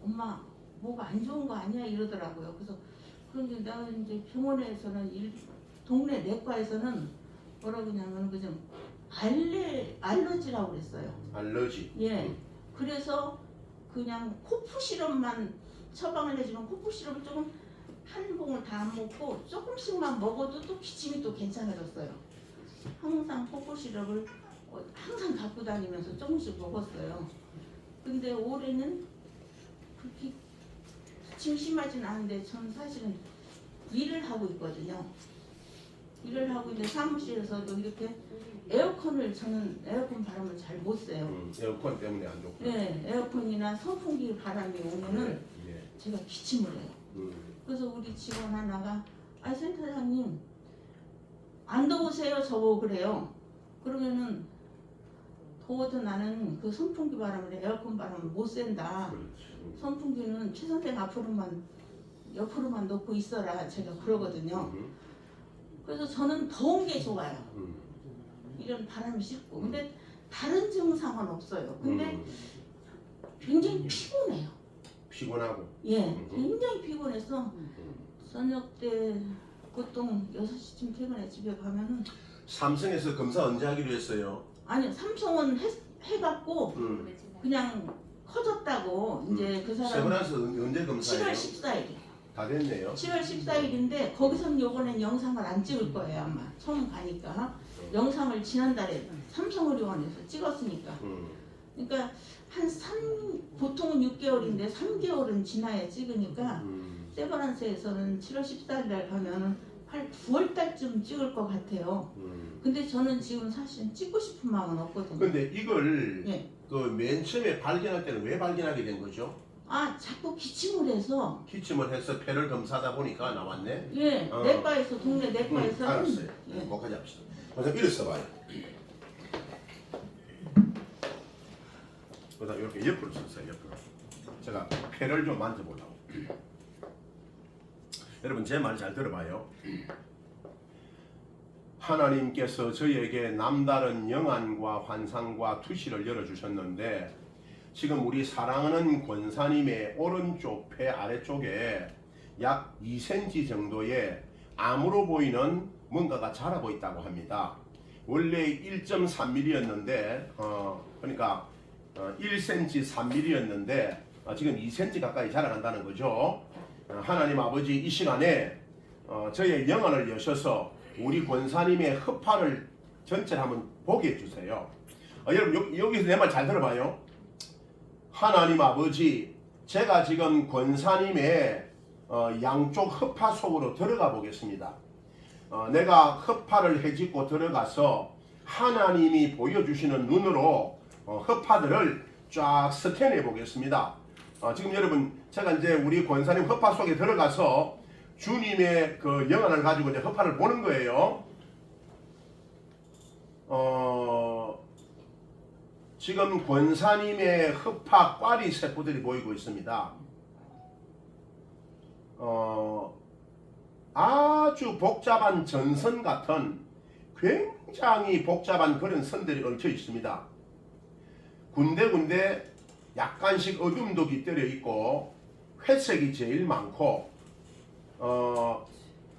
엄마 목 안 좋은 거 아니야 이러더라고요. 그래서 그런데 내가 이제 병원에서는 동네 내과에서는 뭐라고 그러냐면 그좀 알러지라고 그랬어요. 알러지. 예. 그래서 그냥 코프 시럽만 처방을 해주면 코프 시럽을 조금 한 봉을 다 안 먹고 조금씩만 먹어도 또 기침이 또 괜찮아졌어요. 항상 코프 시럽을 항상 갖고 다니면서 조금씩 먹었어요. 근데 올해는 그렇게 기침 심하진 않은데 저는 사실은 일을 하고 있거든요. 일을 하고 있는데 사무실에서도 이렇게 저는 에어컨 바람을 잘 못 쐬요. 에어컨 때문에 안 좋고. 네, 에어컨이나 선풍기 바람이 오면은 제가 기침을 해요. 그래서 우리 직원 하나가 센터장님 안 더우세요? 저보고 그래요. 그러면은 더워도 나는 그 선풍기 바람을 에어컨 바람을 못 쐰다. 선풍기는 최 선생 옆으로만 놓고 있어라 제가 그러거든요. 그래서 저는 더운 게 좋아요. 이런 바람이 싫고. 근데 다른 증상은 없어요. 근데 굉장히 피곤해요. 피곤하고. 예, 굉장히 피곤해서 저녁 때 보통 6시쯤 퇴근해 집에 가면은 삼성에서 검사 언제 하기로 했어요? 아니요, 삼성은 해갖고 그냥 커졌다고 이제 그 사람 세브란스 언제 검사해요? 7월 14일이에요. 다 됐네요. 7월 14일인데 거기서는 요번엔 영상을 안 찍을 거예요 아마. 처음 가니까 영상을 지난달에 삼성의료원에서 찍었으니까. 그러니까 보통은 6개월인데 3개월은 지나야 찍으니까 세브란스에서는 7월 14일 날 가면은 9월 달쯤 찍을 것 같아요. 근데 저는 지금 사실 찍고 싶은 마음은 없거든요. 근데 이걸 예. 그 맨 처음에 발견할 때는 왜 발견하게 된 거죠? 자꾸 기침을 해서 기침을 해서 폐를 검사하다 보니까 나왔네. 예, 내과에서 동네 내과에서 알았어요. 예. 거기까지 합시다. 그래서 일어서 봐요. 그래서 이렇게 옆으로 섰어요. 옆으로. 제가 폐를 좀 만져보려고. 여러분 제 말 잘 들어봐요. 하나님께서 저희에게 남다른 영안과 환상과 투시를 열어주셨는데 지금 우리 사랑하는 권사님의 오른쪽 폐 아래쪽에 약 2cm 정도의 암으로 보이는 뭔가가 자라고 있다고 합니다. 원래 1.3mm였는데 그러니까 1cm 3mm였는데 지금 2cm 가까이 자라간다는 거죠. 하나님 아버지 이 시간에 저의 영안을 여셔서 우리 권사님의 흑파를 전체를 한번 보게 해주세요. 여러분 여기서 내 말 잘 들어봐요. 하나님 아버지 제가 지금 권사님의 양쪽 흑파 속으로 들어가 보겠습니다. 내가 흑파를 헤집고 들어가서 하나님이 보여주시는 눈으로 흑파들을 쫙 스캔해 보겠습니다. 지금 여러분 제가 이제 우리 권사님 흑파 속에 들어가서 주님의 그 영안을 가지고 이제 흑파를 보는 거예요. 지금 권사님의 흑파 꽈리 세포들이 보이고 있습니다. 아주 복잡한 전선 같은 굉장히 복잡한 그런 선들이 얽혀 있습니다. 군데군데 약간씩 어둠도 깃들여 있고 회색이 제일 많고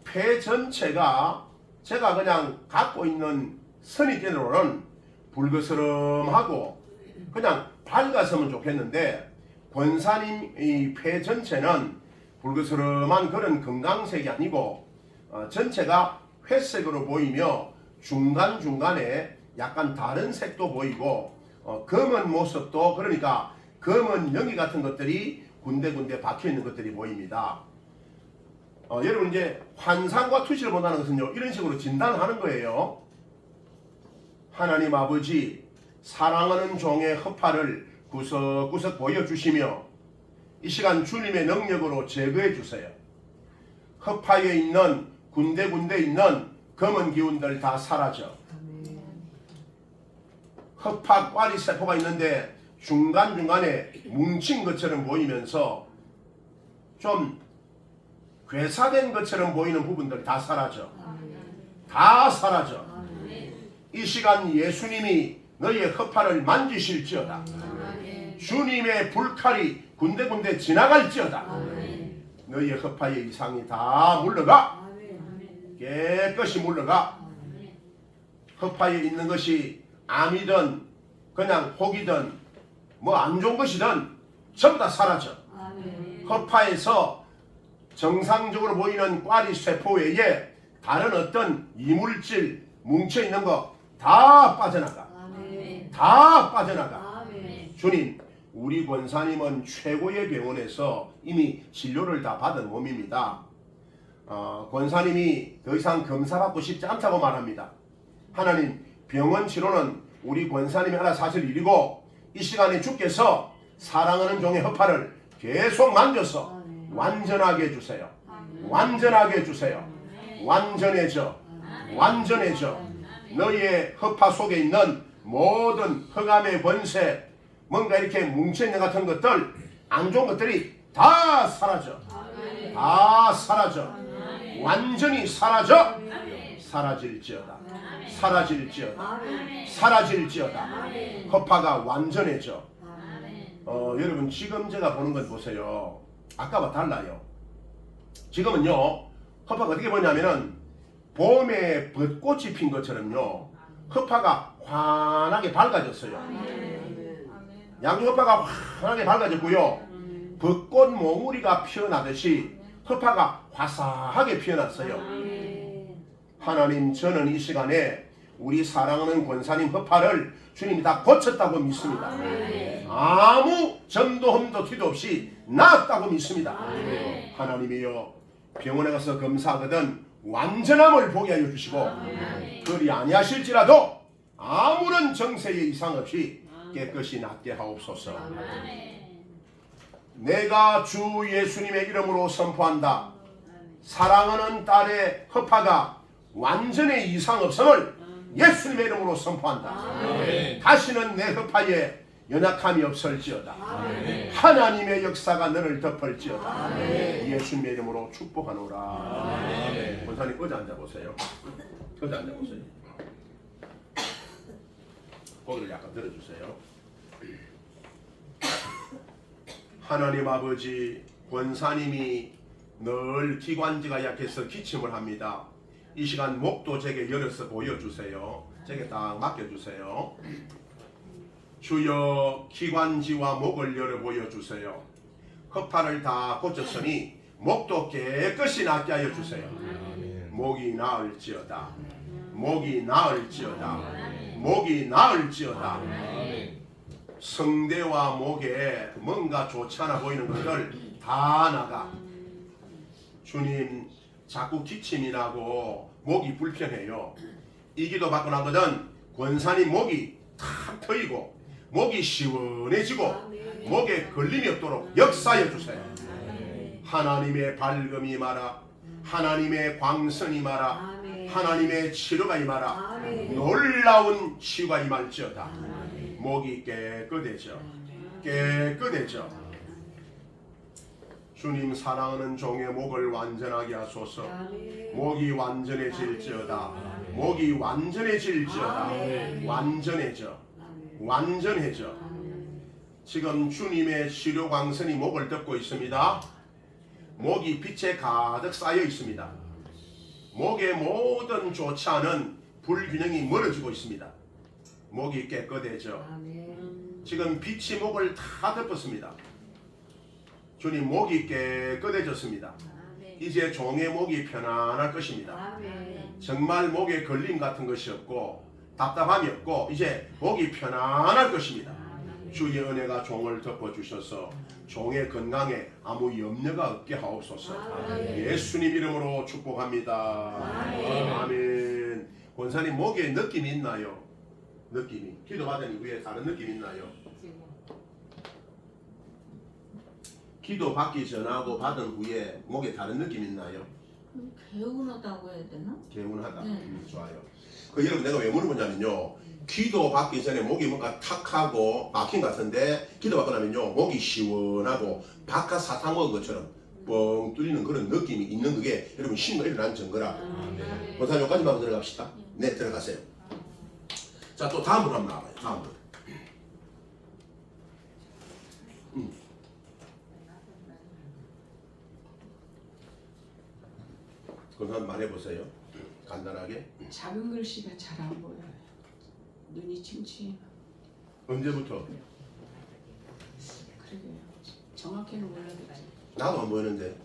폐 전체가 제가 그냥 갖고 있는 선입견으로는 불그스름하고 그냥 밝았으면 좋겠는데 권사님 이 폐 전체는 불그스름한 그런 금강색이 아니고 전체가 회색으로 보이며 중간중간에 약간 다른 색도 보이고 검은 모습도 그러니까 검은 연기 같은 것들이 군데군데 박혀있는 것들이 보입니다. 여러분 이제 환상과 투시를 본다는 것은요 이런 식으로 진단하는 거예요. 하나님 아버지 사랑하는 종의 허파를 구석구석 보여주시며 이 시간 주님의 능력으로 제거해 주세요. 허파에 있는 군데군데 있는 검은 기운들 다 사라져. 허파 꽈리 세포가 있는데 중간중간에 뭉친 것처럼 보이면서 좀 괴사된 것처럼 보이는 부분들이 다 사라져. 다 사라져. 이 시간 예수님이 너희의 허파를 만지실지어다. 주님의 불칼이 군데군데 지나갈지어다. 너희의 허파의 이상이 다 물러가. 깨끗이 물러가. 허파에 있는 것이 암이든 그냥 혹이든 뭐 안 좋은 것이든 전부 다 사라져. 허파에서 정상적으로 보이는 꽈리 세포 외에 다른 어떤 이물질 뭉쳐있는 거 다 빠져나가. 다 빠져나가. 주님, 우리 권사님은 최고의 병원에서 이미 진료를 다 받은 몸입니다. 권사님이 더 이상 검사받고 싶지 않다고 말합니다. 하나님, 병원 치료는 우리 권사님이 알아서 하실 일이고 이 시간에 주께서 사랑하는 종의 허파를 계속 만져서 완전하게 해주세요. 완전하게 해주세요. 완전해져. 완전해져. 너희의 허파 속에 있는 모든 흑암의 권세, 뭔가 이렇게 뭉쳐있는 같은 것들, 안 좋은 것들이 다 사라져. 다 사라져. 완전히 사라져. 사라질지어다. 사라질지어다. 사라질지어다. 허파가 완전해져. 여러분 지금 제가 보는 것 보세요. 아까와 달라요. 지금은요 허파가 어떻게 보냐면은 봄에 벚꽃이 핀 것처럼요 허파가 환하게 밝아졌어요. 양쪽 허파가 환하게 밝아졌고요 벚꽃 몽우리가 피어나듯이 허파가 화사하게 피어났어요. 하나님, 저는 이 시간에 우리 사랑하는 권사님 허파를 주님이 다 고쳤다고 믿습니다. 아무 점도 흠도 티도 없이 나았다고 믿습니다. 하나님이여, 병원에 가서 검사하거든 완전함을 보게 하여 주시고 그리 아니하실지라도 아무런 정세의 이상 없이 깨끗이 낫게 하옵소서. 내가 주 예수님의 이름으로 선포한다. 사랑하는 딸의 허파가 완전히 이상 없음을 예수님의 이름으로 선포한다. 다시는 내 허파에 연약함이 없을지어다. 하나님의 역사가 너를 덮을지어다. 예수님의 이름으로 축복하노라. 권사님 의자 앉아보세요. 의자 앉아보세요. 고개를 약간 들어주세요. 하나님 아버지, 권사님이 늘 기관지가 약해서 기침을 합니다. 이 시간 목도 제게 열어서 보여주세요. 제게 딱 맡겨주세요. 주여, 기관지와 목을 열어 보여주세요. 허파를 다 고쳤으니 목도 깨끗이 낫게 하여 주세요. 목이 나을지어다. 목이 나을지어다. 목이 나을지어다. 성대와 목에 뭔가 좋지 않아 보이는 것들 다 나가. 주님, 자꾸 기침이 나고 목이 불편해요. 이 기도 받고 나거든 권사님 목이 탁 트이고 목이 시원해지고 목에 걸림이 없도록 역사해 주세요. 하나님의 밝음이 임하라. 하나님의 광선이 임하라. 하나님의 치료가 임하라. 놀라운 치유가 임할지어다. 목이 깨끗해져. 깨끗해져. 주님, 사랑하는 종의 목을 완전하게 하소서. 목이 완전해질지어다. 목이 완전해질지어다. 완전해져. 완전해져. 지금 주님의 치료 광선이 목을 덮고 있습니다. 목이 빛에 가득 쌓여 있습니다. 목의 모든 좋지 않은 불균형이 멀어지고 있습니다. 목이 깨끗해져. 지금 빛이 목을 다 덮었습니다. 주님 목이 깨끗해졌습니다. 이제 종의 목이 편안할 것입니다. 정말 목에 걸림 같은 것이 없고 답답함이 없고 이제 목이 편안할 것입니다. 주의 은혜가 종을 덮어주셔서 종의 건강에 아무 염려가 없게 하옵소서. 예수님 이름으로 축복합니다. 아멘. 권사님 목에 느낌이 있나요? 느낌이. 기도받은 이후에 다른 느낌 있나요? 기도 받기 전하고 받은 후에 목에 다른 느낌 있나요? 개운하다고 해야 되나? 개운하다. 네. 좋아요. 그 여러분 내가 왜 물어보냐면요. 기도 받기 전에 목이 뭔가 탁하고 막힌 것 같은데 기도 받고 나면요 목이 시원하고 바깥 사탕 먹은 것처럼 뻥 뚫리는 그런 느낌이 있는 그게 여러분 신과 일어난 증거라. 권사님 여기까지만 들어갑시다. 네, 들어가세요. 자, 또 다음으로 한번 나와요. 다음으로. 권사님 말해보세요. 간단하게. 작은 글씨가 잘 안 보여요. 눈이 침침. 언제부터? 그러게요. 정확히는 몰라도지. 나도 안 보이는데.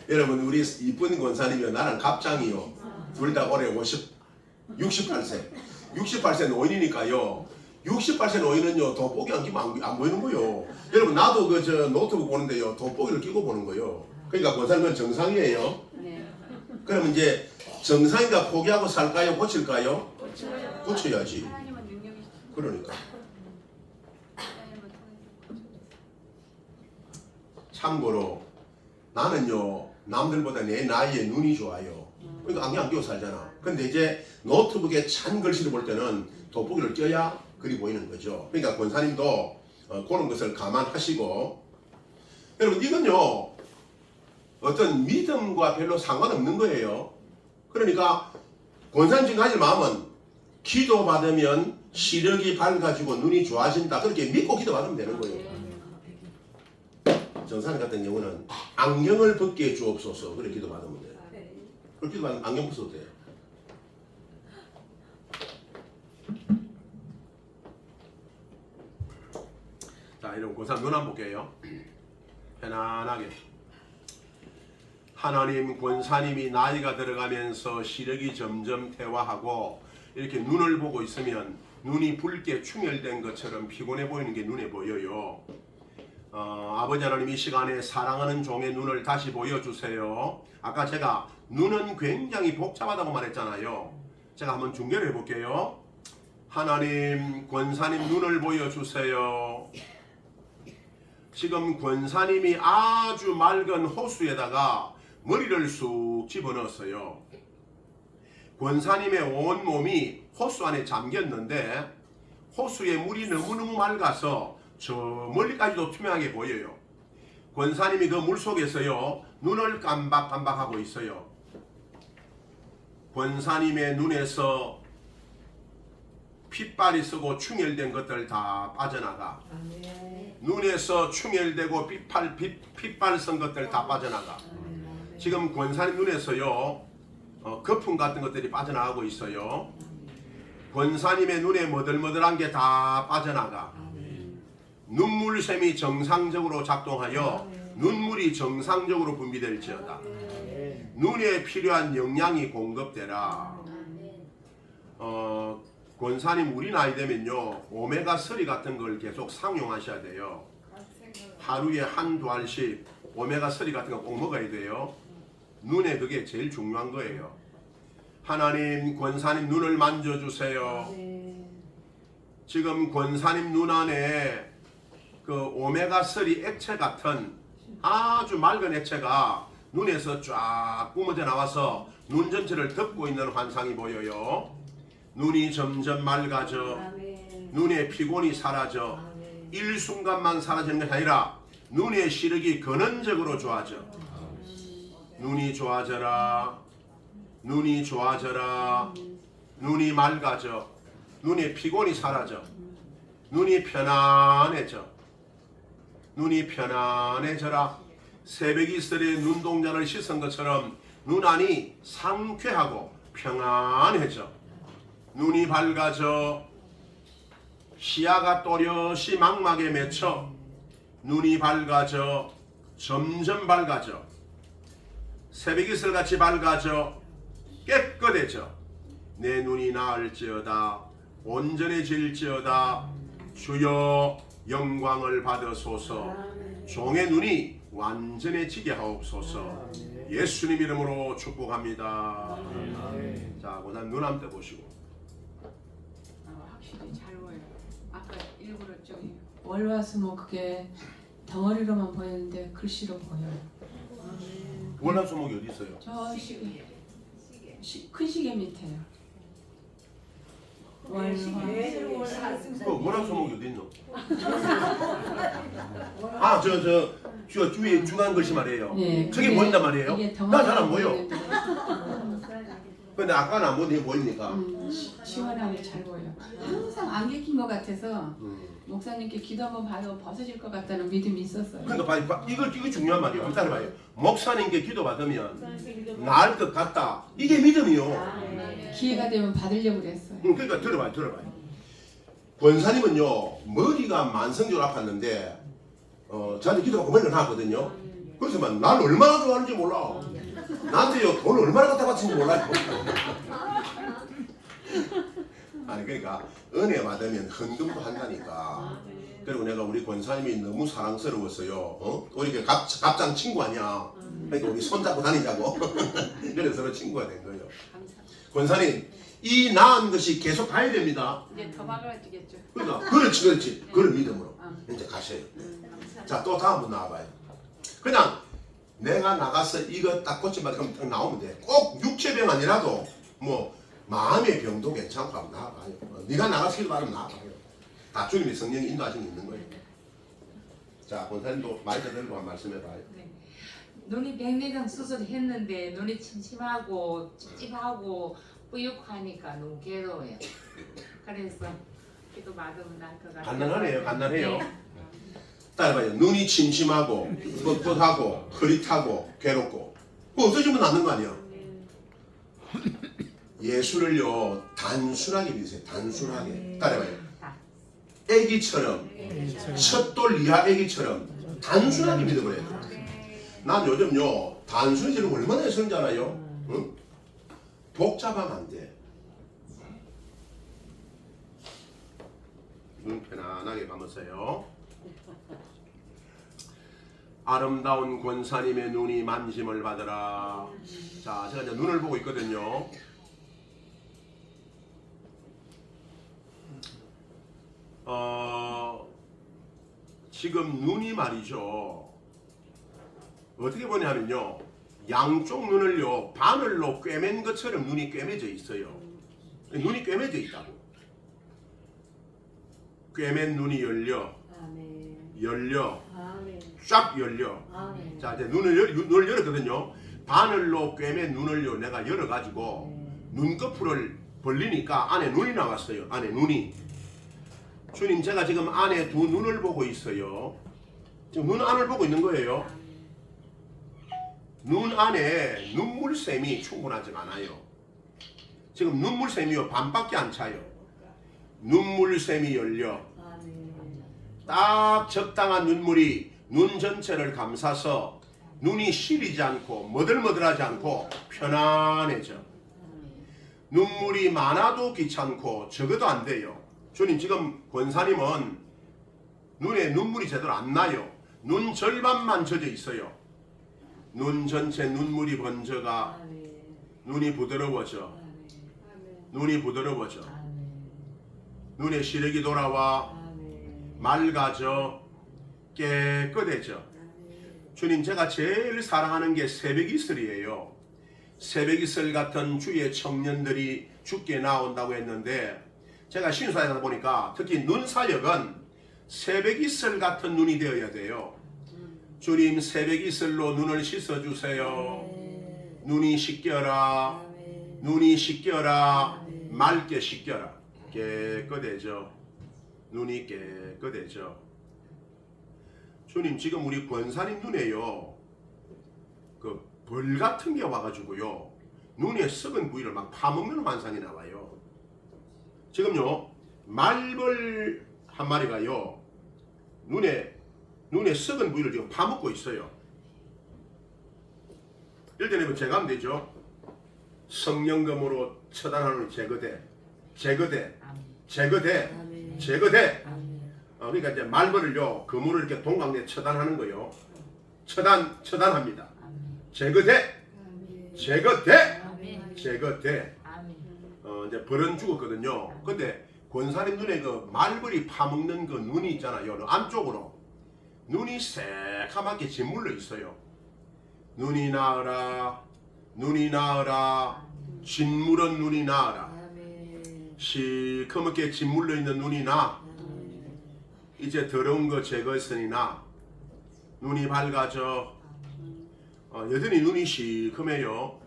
여러분 우리 이쁜 권사님이요 나랑 갑장이요. 둘 다 올해 68세. 68세 노인이니까요. 68세 노인은요 돋보기 안 끼면 안 보이는 거요. 여러분 나도 그 저 노트북 보는데요 돋보기를 끼고 보는 거요. 그러니까 권사님은 정상이에요. 네. 그러면 이제 정상인가 포기하고 살까요? 고칠까요? 고쳐야지. 그러니까. 참고로 나는요 남들보다 내 나이에 눈이 좋아요. 그러니까 안경 안 끼고 살잖아. 근데 이제 노트북에 찬 글씨를 볼 때는 돋보기를 껴야 글이 보이는 거죠. 그러니까 권사님도 그런 것을 감안하시고 여러분 이건요 어떤 믿음과 별로 상관없는 거예요. 그러니까 권사님 지금 가질 마음은 기도 받으면 시력이 밝아지고 눈이 좋아진다 그렇게 믿고 기도 받으면 되는 거예요. 정사님 같은 경우는 안경을 벗게 해 주옵소서 그렇게 기도 받으면 돼요. 그렇게 기도 받으면 안경 벗어도 돼요. 자 여러분 권사님 눈 한번 볼게요. 편안하게. 하나님 권사님이 나이가 들어가면서 시력이 점점 퇴화하고 이렇게 눈을 보고 있으면 눈이 붉게 충혈된 것처럼 피곤해 보이는 게 눈에 보여요. 아버지 하나님 이 시간에 사랑하는 종의 눈을 다시 보여주세요. 아까 제가 눈은 굉장히 복잡하다고 말했잖아요. 제가 한번 중계를 해볼게요. 하나님 권사님 눈을 보여주세요. 지금 권사님이 아주 맑은 호수에다가 머리를 쑥 집어넣었어요. 권사님의 온 몸이 호수 안에 잠겼는데 호수의 물이 너무너무 맑아서 저 멀리까지도 투명하게 보여요. 권사님이 그 물속에서요 눈을 깜박깜박하고 있어요. 권사님의 눈에서 핏발이 쓰고 충혈된 것들 다 빠져나가. 눈에서 충혈되고 핏발 쓴 것들 다 빠져나가. 지금 권사님 눈에서요 거품 같은 것들이 빠져나가고 있어요. 권사님의 눈에 머들머들한 게 다 빠져나가. 눈물샘이 정상적으로 작동하여 눈물이 정상적으로 분비될지어다. 눈에 필요한 영양이 공급되라. 권사님 우리 나이 되면요 오메가3 같은 걸 계속 상용하셔야 돼요. 하루에 한두 알씩 오메가3 같은 거 꼭 먹어야 돼요. 눈에 그게 제일 중요한 거예요. 하나님 권사님 눈을 만져주세요. 지금 권사님 눈 안에 그 오메가3 액체 같은 아주 맑은 액체가 눈에서 쫙 뿜어져 나와서 눈 전체를 덮고 있는 환상이 보여요. 눈이 점점 맑아져. 눈의 피곤이 사라져. 일순간만 사라지는 것이 아니라 눈의 시력이 근원적으로 좋아져. 눈이 좋아져라. 눈이 좋아져라. 눈이 맑아져. 눈의 피곤이 사라져. 눈이 편안해져. 눈이 편안해져라. 새벽 이슬에 눈동자를 씻은 것처럼 눈안이 상쾌하고 평안해져 눈이 밝아져 시야가 또렷이 망막에 맺혀 눈이 밝아져 점점 밝아져 새벽 이슬같이 밝아져 깨끗해져 내 눈이 나을지어다 온전해질지어다 주여 영광을 받으소서 종의 눈이 완전해지게 하옵소서 예수님 이름으로 축복합니다. 자, 그다음 눈 한번 떠보시고 확실히 잘 보여요. 아까 일부러 저기 월화수목 그게 덩어리로만 보였는데 글씨로 보여요. 월화수목이 어디 있어요? 저 큰 시계 밑에요. 월화수목이 어디 있노? 아, 저 주위에 중간 글씨 말이에요. 네, 저게 보인단 말이에요? 이게 나 잘 안 보여. 보이는데, 근데 아까는 안 보는데 보이니까. 시원하게 잘 보여. 항상 안개 낀 것 같아서 목사님께 기도 한번 봐도 벗어질 것 같다는 믿음이 있었어요. 그러니까 봐, 이거 중요한 말이에요. 일단 봐요. 목사님께 기도 받으면 나을 것 같다. 이게 믿음이요. 기회가 되면 받으려고 그랬어요. 그러니까 들어봐요. 권사님은요 머리가 만성적으로 아팠는데 저한테 기도받고 멀리 나왔거든요. 그래서 날 얼마나 좋아하는지 몰라. 나한테요 돈 얼마나 갖다 바친지 몰라요. 아니 그러니까 은혜 받으면 헌금도 한다니까. 그리고 내가 우리 권사님이 너무 사랑스러웠어요. 우리 그 갑장 친구 아니야. 그러니까 우리 손잡고 다니자고. 그래서 서로 친구가 된 거예요. 권사님 이 나은 것이 계속 가야 됩니다. 이제 더 막아지겠죠. 그러니까 그렇지. 그걸 믿음으로 이제 가셔요. 자, 또 다음 분 나와봐요. 그냥 내가 나가서 이거 딱 고침받으면 딱 나오면 돼. 꼭 육체병 아니라도 뭐 마음의 병도 괜찮고 하면 나와봐요. 네가 나가서 기도받으면 나와봐요. 다 주님의 성령이 인도하심이 있는 거예요. 자, 권사님도 마이크 들고 한 말씀해봐요. 네. 눈이 백내장 수술했는데 눈이 침침하고 찝찝하고 뿌옇하니까 너무 괴로워요. 그래서 기도 받으면 나을 것 같아요. 간단해요. 네. 따라봐요. 눈이 침침하고 뻣뻣하고 흐릿하고 괴롭고 그거 없어지면 낫는 거 아니야. 예수를요 단순하게 믿으세요. 단순하게. 따라봐요. 애기처럼 첫돌 이하 애기처럼 단순하게 믿어버려요. 난 요즘요 단순해지는 거 얼마나 애쓰는 줄 알아요? 응? 복잡하면 안 돼. 눈 편안하게 감으세요. 아름다운 권사님의 눈이 만짐을 받으라. 자, 제가 이제 눈을 보고 있거든요. 지금 눈이 말이죠. 어떻게 보냐면요. 양쪽 눈을요 바늘로 꿰맨 것처럼 눈이 꿰매져 있어요. 눈이 꿰매져 있다고. 꿰맨 눈이 열려 쫙 열려. 자, 이제 눈을 열었거든요. 바늘로 꿰맨 눈을요 내가 열어가지고 눈꺼풀을 벌리니까 안에 눈이 나왔어요. 안에 눈이. 주님, 제가 지금 안에 두 눈을 보고 있어요. 지금 눈 안을 보고 있는 거예요. 눈 안에 눈물샘이 충분하지 않아요. 지금 눈물샘이요 반밖에 안 차요. 눈물샘이 열려 딱 적당한 눈물이 눈 전체를 감싸서 눈이 시리지 않고 머들머들하지 않고 편안해져. 눈물이 많아도 귀찮고 적어도 안 돼요. 주님, 지금 권사님은 눈에 눈물이 제대로 안 나요. 눈 절반만 젖어 있어요. 눈 전체 눈물이 번져가 눈이 부드러워져. 눈이 부드러워져. 눈에 시력이 돌아와 맑아져 깨끗해져. 주님, 제가 제일 사랑하는 게 새벽이슬이에요. 새벽이슬 같은 주의 청년들이 죽게 나온다고 했는데 제가 신수하다 보니까 특히 눈 사역은 새벽이슬 같은 눈이 되어야 돼요. 주님, 새벽이슬로 눈을 씻어주세요. 눈이 씻겨라. 눈이 씻겨라. 맑게 씻겨라. 깨끗해져. 눈이 깨끗해져. 주님, 지금 우리 권사님 눈에요 그 벌 같은 게 와가지고요 눈에 썩은 부위를 막 파먹는 환상이 나와요. 지금요 말벌 한 마리가요 눈에 썩은 부위를 지금 파먹고 있어요. 이럴 때는 제가 하면 되죠. 성령검으로 처단하는 제거돼. 그러니까 이제 말벌을요 검으로 이렇게 동강내 처단하는 거요. 처단합니다. 제거돼. 이제 벌은 죽었거든요. 근데 권사님 눈에 그 말벌이 파먹는 그 눈이 있잖아요. 안쪽으로 눈이 새카맣게 짓물러 있어요. 눈이 나으라 짓물은 눈이 나으라. 시커멓게 짓물러 있는 눈이 나. 이제 더러운 거 제거했으니나 눈이 밝아져. 여전히 눈이 시커매요.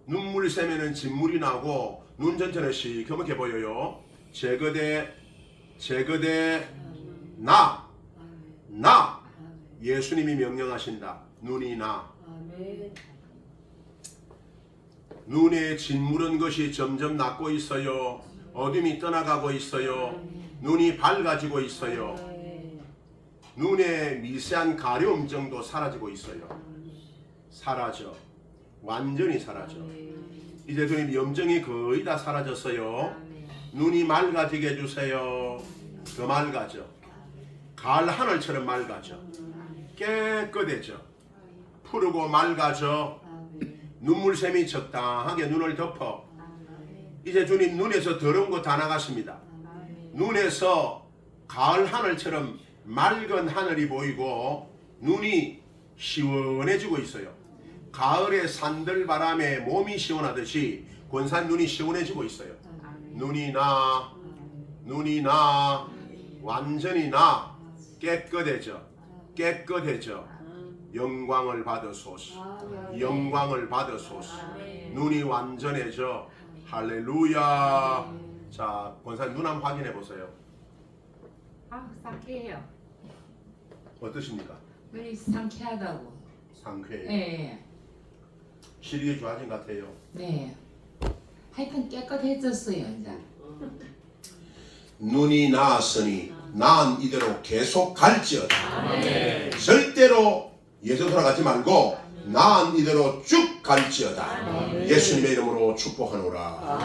눈물 새면은 진물이 나고 눈 전체는 시커멓게 보여요. 제거돼 나 예수님이 명령하신다. 눈이 나. 눈에 진물은 것이 점점 낫고 있어요. 어둠이 떠나가고 있어요. 눈이 밝아지고 있어요. 눈에 미세한 가려움증도 사라지고 있어요. 사라져. 완전히 사라져. 이제 그님 염증이 거의 다 사라졌어요. 눈이 맑아지게 해주세요. 더 맑아져. 가을 하늘처럼 맑아져. 깨끗해져. 푸르고 맑아져. 눈물샘이 적당하게 눈을 덮어. 이제 주님 눈에서 더러운 거 다 나갔습니다. 눈에서 가을 하늘처럼 맑은 하늘이 보이고 눈이 시원해지고 있어요. 가을의 산들바람에 몸이 시원하듯이 권산 눈이 시원해지고 있어요. 눈이 나 완전히 나 깨끗해져. 영광을 받으소서. 영광을 받으소서. 눈이 완전해져. 할렐루야. 자, 권사님 눈 한번 확인해 보세요. 상쾌해요. 어떠십니까? 눈이 상쾌하다고. 상쾌해요. 네. 시력이 좋아진 것 같아요. 네. 하여튼 깨끗해졌어요 이제. 눈이 나았으니 나은 이대로 계속 갈지어다. 절대로 예수 돌아가지 말고 나은 이대로 쭉 갈지어다. 예수님의 이름으로 축복하노라.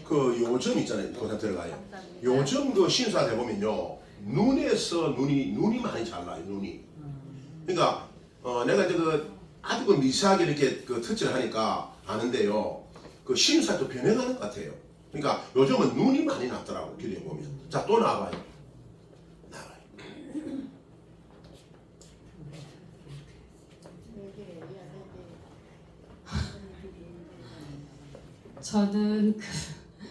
그 요즘 있잖아요. 거기다 들어가요. 요즘 그 신사대 보면요 눈에서 눈이 많이 잘 나요. 눈이. 그러니까 내가 이제 그 아주 그 미세하게 이렇게 그 터치를 하니까 아는데요. 그 신사도 변해가는 것 같아요. 그러니까 요즘은 눈이 많이 났더라고 길에 보면. 자, 또 나와요. 저는 그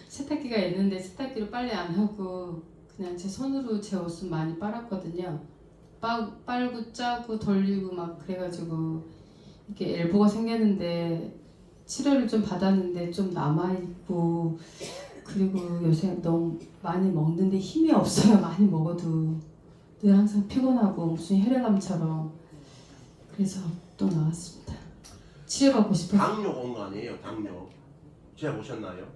세탁기가 있는데 세탁기로 빨래 안 하고 그냥 제 손으로 제 옷을 많이 빨았거든요. 빨고 짜고 돌리고 막 그래가지고 이렇게 엘보가 생겼는데 치료를 좀 받았는데 좀 남아있고, 그리고 요새 너무 많이 먹는데 힘이 없어요. 많이 먹어도 늘 항상 피곤하고 무슨 혈액암처럼. 그래서 또 나왔습니다. 치료받고 싶어요. 당뇨 온 거 아니에요? 당뇨. 제가 보셨나요?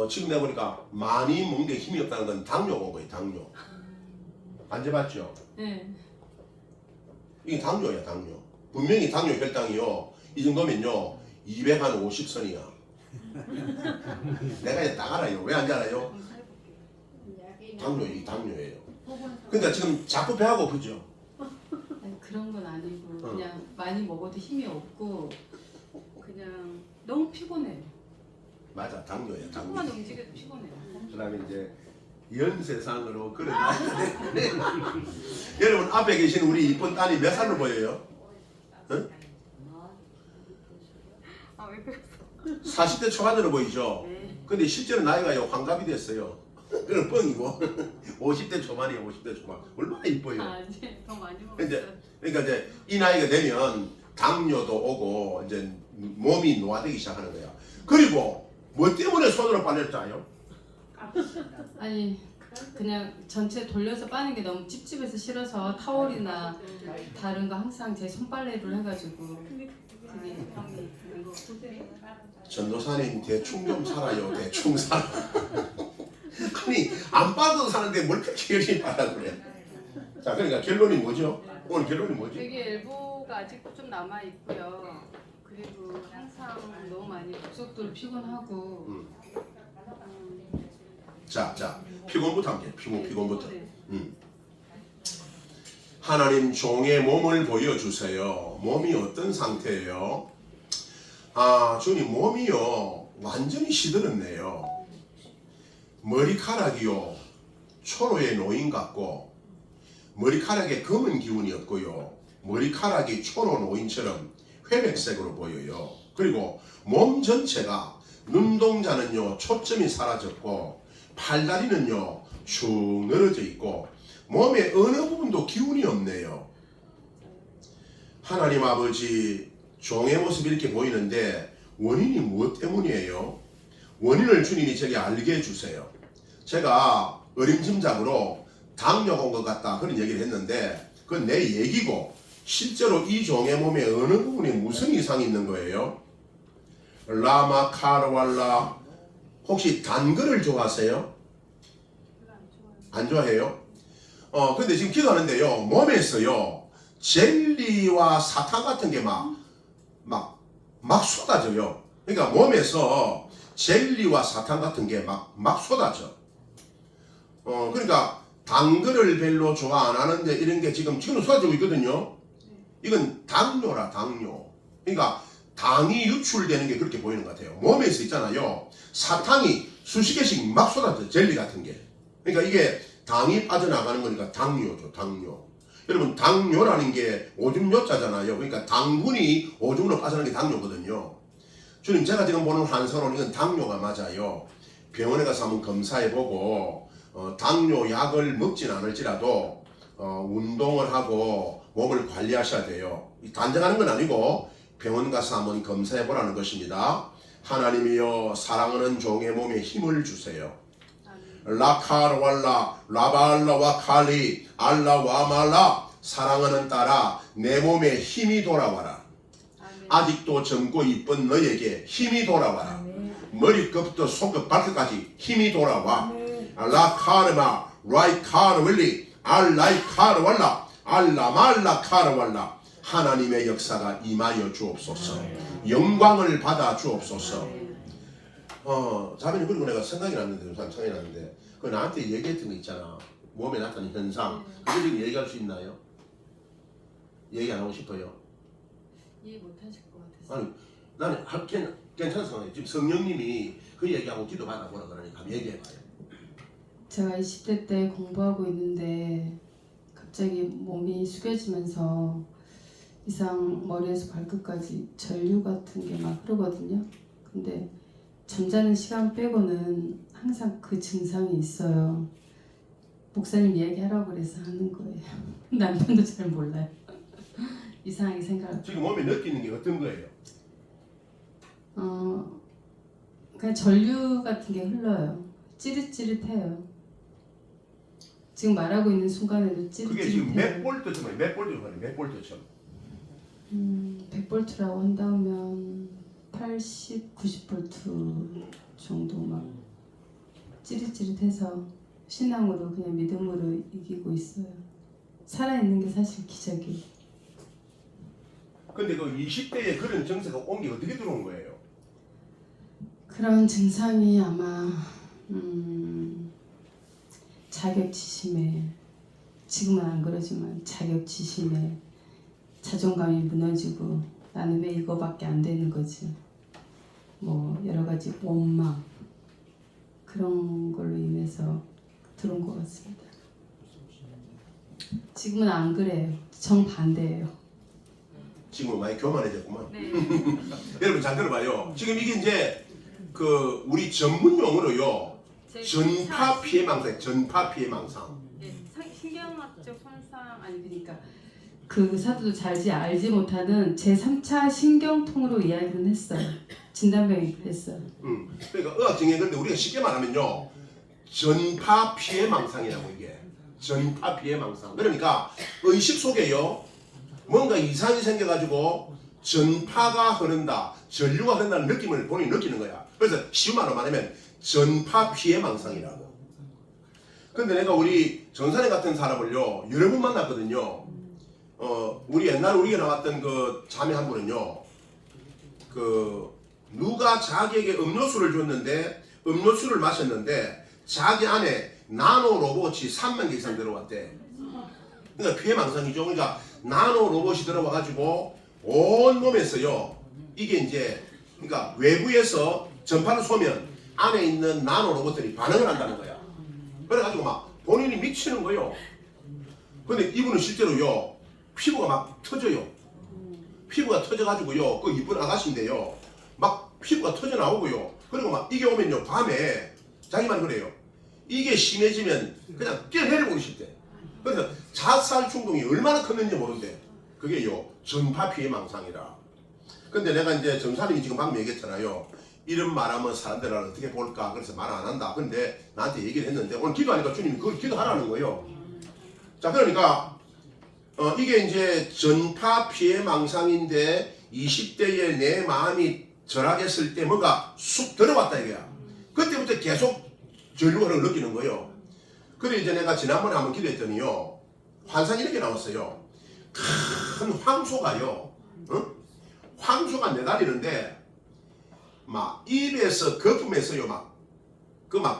지금 내가 보니까 많이 먹는 게 힘이 없다는 건 당뇨 온 거예요. 당뇨. 만져봤죠? 네. 이게 당뇨야, 당뇨. 분명히 당뇨 혈당이요. 이 정도면요. 250선이야. 내가 이제 나가라요. 왜 안 자라요? 당뇨예요. 그러니까 지금 자꾸 배가 고프죠? 아니, 그런 건 아니고 그냥 많이 먹어도 힘이 없고 그냥 너무 피곤해요. 맞아, 당뇨예요. 당뇨. 조금만 움직여도 피곤해요. 그다음에 이제 연세상으로 걸어가야 돼. 여러분 앞에 계신 우리 이쁜 딸이 몇 살로 보여요? 응? 40대 초반으로 보이죠? 근데 실제로 나이가요 환갑이 됐어요. 그건 뻥이고 50대 초반이에요. 50대 초반. 얼마나 이뻐요. 아, 이제 더 많이 먹었어요. 그러니까 이제 이 나이가 되면 당뇨도 오고 이제 몸이 노화되기 시작하는 거야. 그리고 뭐 때문에 손으로 빨래를 짜요? 아니 그냥 전체 돌려서 빠는 게 너무 찝찝해서 싫어서 타월이나 다른 거 항상 제 손빨래를 해가지고 그게 형이 전도사님 대충 좀 살아요. 대충 살아. 아니 안 빠져도 사는데 뭘 그렇게 열심히 빨아 그래. 자 그러니까 결론이 뭐죠? 오늘 결론이 뭐지? 여기 엘보가 아직도 좀 남아 있고요. 그리고 항상 너무 많이 급속도로 피곤하고. 자 피곤부터 할게요. 피곤부터. 네. 하나님 종의 몸을 보여주세요. 몸이 어떤 상태예요? 주님 몸이요 완전히 시들었네요. 머리카락이요 초로의 노인 같고 머리카락에 검은 기운이 없고요. 머리카락이 초로 노인처럼 회백색으로 보여요. 그리고 몸 전체가 눈동자는요 초점이 사라졌고 팔다리는요 축 늘어져 있고 몸의 어느 부분도 기운이 없네요. 하나님 아버지 종의 모습이 이렇게 보이는데 원인이 무엇 때문이에요? 원인을 주님이 저게 알게 해주세요. 제가 어림짐작으로 당뇨가 온 것 같다 그런 얘기를 했는데 그건 내 얘기고 실제로 이 종의 몸에 어느 부분에 무슨 이상이 있는 거예요? 라마카르왈라 혹시 단 거를 좋아하세요? 안 좋아해요? 근데 지금 기도하는데요 몸에서요 젤리와 사탕 같은 게 막 쏟아져요. 그러니까 몸에서 젤리와 사탕 같은 게 막 쏟아져. 그러니까 단 거를 별로 좋아 안 하는데 이런 게 지금 쏟아지고 있거든요. 이건 당뇨라 당뇨. 그러니까 당이 유출되는 게 그렇게 보이는 것 같아요. 몸에서 있잖아요. 사탕이 수십 개씩 막 쏟아져 젤리 같은 게. 그러니까 이게 당이 빠져나가는 거니까 당뇨죠 당뇨. 여러분 당뇨라는 게 오줌 요자잖아요. 그러니까 당분이 오줌으로 빠져나가는 게 당뇨거든요. 주님 제가 지금 보는 환상으로는 이건 당뇨가 맞아요. 병원에 가서 한번 검사해보고 당뇨 약을 먹진 않을지라도 운동을 하고 몸을 관리하셔야 돼요. 단정하는 건 아니고 병원 가서 한번 검사해보라는 것입니다. 하나님이여 사랑하는 종의 몸에 힘을 주세요. 라카르왈라 라발라 와칼리 알라 와말라 사랑하는 딸아 내 몸에 힘이 돌아와라. 아직도 젊고 이쁜 너에게 힘이 돌아와라. 머리끝부터 손끝 발끝까지 힘이 돌아와. 라카르마 라이카르윌리 알라이카르왈라 알라말라 카르왈라 하나님의 역사가 임하여 주옵소서. 영광을 받아 주옵소서. 자매님 그리고 내가 생각이 났는데 그 나한테 얘기했던 거 있잖아. 몸에 나타나는 현상. 그거 지금 얘기할 수 있나요? 얘기 안 하고 싶어요? 이해 못하실 것 같아서. 아니 나는 괜찮은 상황이에요. 지금 성령님이 그 얘기하고 기도 받아보라 그러니까 한번 얘기해봐요. 제가 20대 때 공부하고 있는데 갑자기 몸이 숙여지면서 이상 머리에서 발끝까지 전류 같은 게 막 흐르거든요. 근데 잠자는 시간 빼고는 항상 그 증상이 있어요. 목사님 이야기하라고 그래서 하는 거예요. 남편도 잘 몰라요. 이상하게 생각하고. 지금 몸에 느끼는 게 어떤 거예요? 그냥 전류 같은 게 흘러요. 찌릿찌릿해요. 지금 말하고 있는 순간에도 찌릿찌릿해요. 그게 지금 몇 볼트처럼 몇 볼트처럼 몇 볼트처럼 100볼트라고 한다면 80, 90볼트 정도 막 찌릿찌릿해서 신앙으로 그냥 믿음으로 이기고 있어요. 살아있는 게 사실 기적이에요. 근데 그 20대에 그런 증세가 온 게 어떻게 들어온 거예요? 그런 증상이 아마 자격지심에 지금은 안 그러지만 자격지심에 자존감이 무너지고 나는 왜 이거밖에 안 되는 거지 뭐 여러 가지 원망 그런 걸로 인해서 들어온 것 같습니다. 지금은 안 그래요. 정반대예요. 지금은 많이 교만해졌구만. 네. 여러분 잘 들어봐요. 지금 이게 이제 그 우리 전문 용어로요. 전파 피해망상, 전파 피해망상. 네, 신경학적 손상 아니 그러니까 그 의사도 알지 못하는 제3차 신경통으로 이야기는 했어요. 진단병이 그랬어요. 그러니까 의학 증에 근데 우리가 쉽게 말하면요. 전파 피해망상이라고 이게. 전파 피해망상. 그러니까 의식 속에요. 뭔가 이상이 생겨가지고 전파가 흐른다, 전류가 흐른다는 느낌을 본인이 느끼는 거야. 그래서 쉬운 말로 말하면 전파 피해망상이라고. 근데 내가 우리 전사님 같은 사람을요 여러 번 만났거든요. 우리 옛날 우리가 나왔던 그 자매 한 분은요, 그 누가 자기에게 음료수를 줬는데 음료수를 마셨는데 자기 안에 나노 로봇이 3만 개 이상 들어왔대. 그러니까 피해망상이죠. 그러니까 나노 로봇이 들어와가지고 온 몸에서요, 이게 이제 그러니까 외부에서 전파를 쏘면 안에 있는 나노 로봇들이 반응을 한다는 거야. 그래가지고 막 본인이 미치는 거요. 근데 이분은 실제로요 피부가 막 터져요. 피부가 터져가지고요, 그 이쁜 아가씨인데요, 막 피부가 터져 나오고요. 그리고 막 이게 오면요 밤에 자기만 그래요. 이게 심해지면 그냥 뛰어내리고 싶대. 그래서 자살 충동이 얼마나 컸는지 모르는데 그게요 전파 피해망상이라. 근데 내가 이제 전사님이 지금 방금 얘기했잖아요. 이런 말하면 사람들을 어떻게 볼까, 그래서 말 안 한다. 근데 나한테 얘기를 했는데 오늘 기도하니까 주님이 그걸 기도하라는 거예요. 자, 그러니까 이게 이제 전파 피해망상인데 20대에 내 마음이 절하겠을 때 뭔가 쑥 들어왔다 이거야. 그때부터 계속 전류를 느끼는 거예요. 그래 이제 내가 지난번에 한번 기도했더니요, 환상이 이렇게 나왔어요. 큰 황소가요, 황소가 내다리는데 막 입에서 거품에서요 막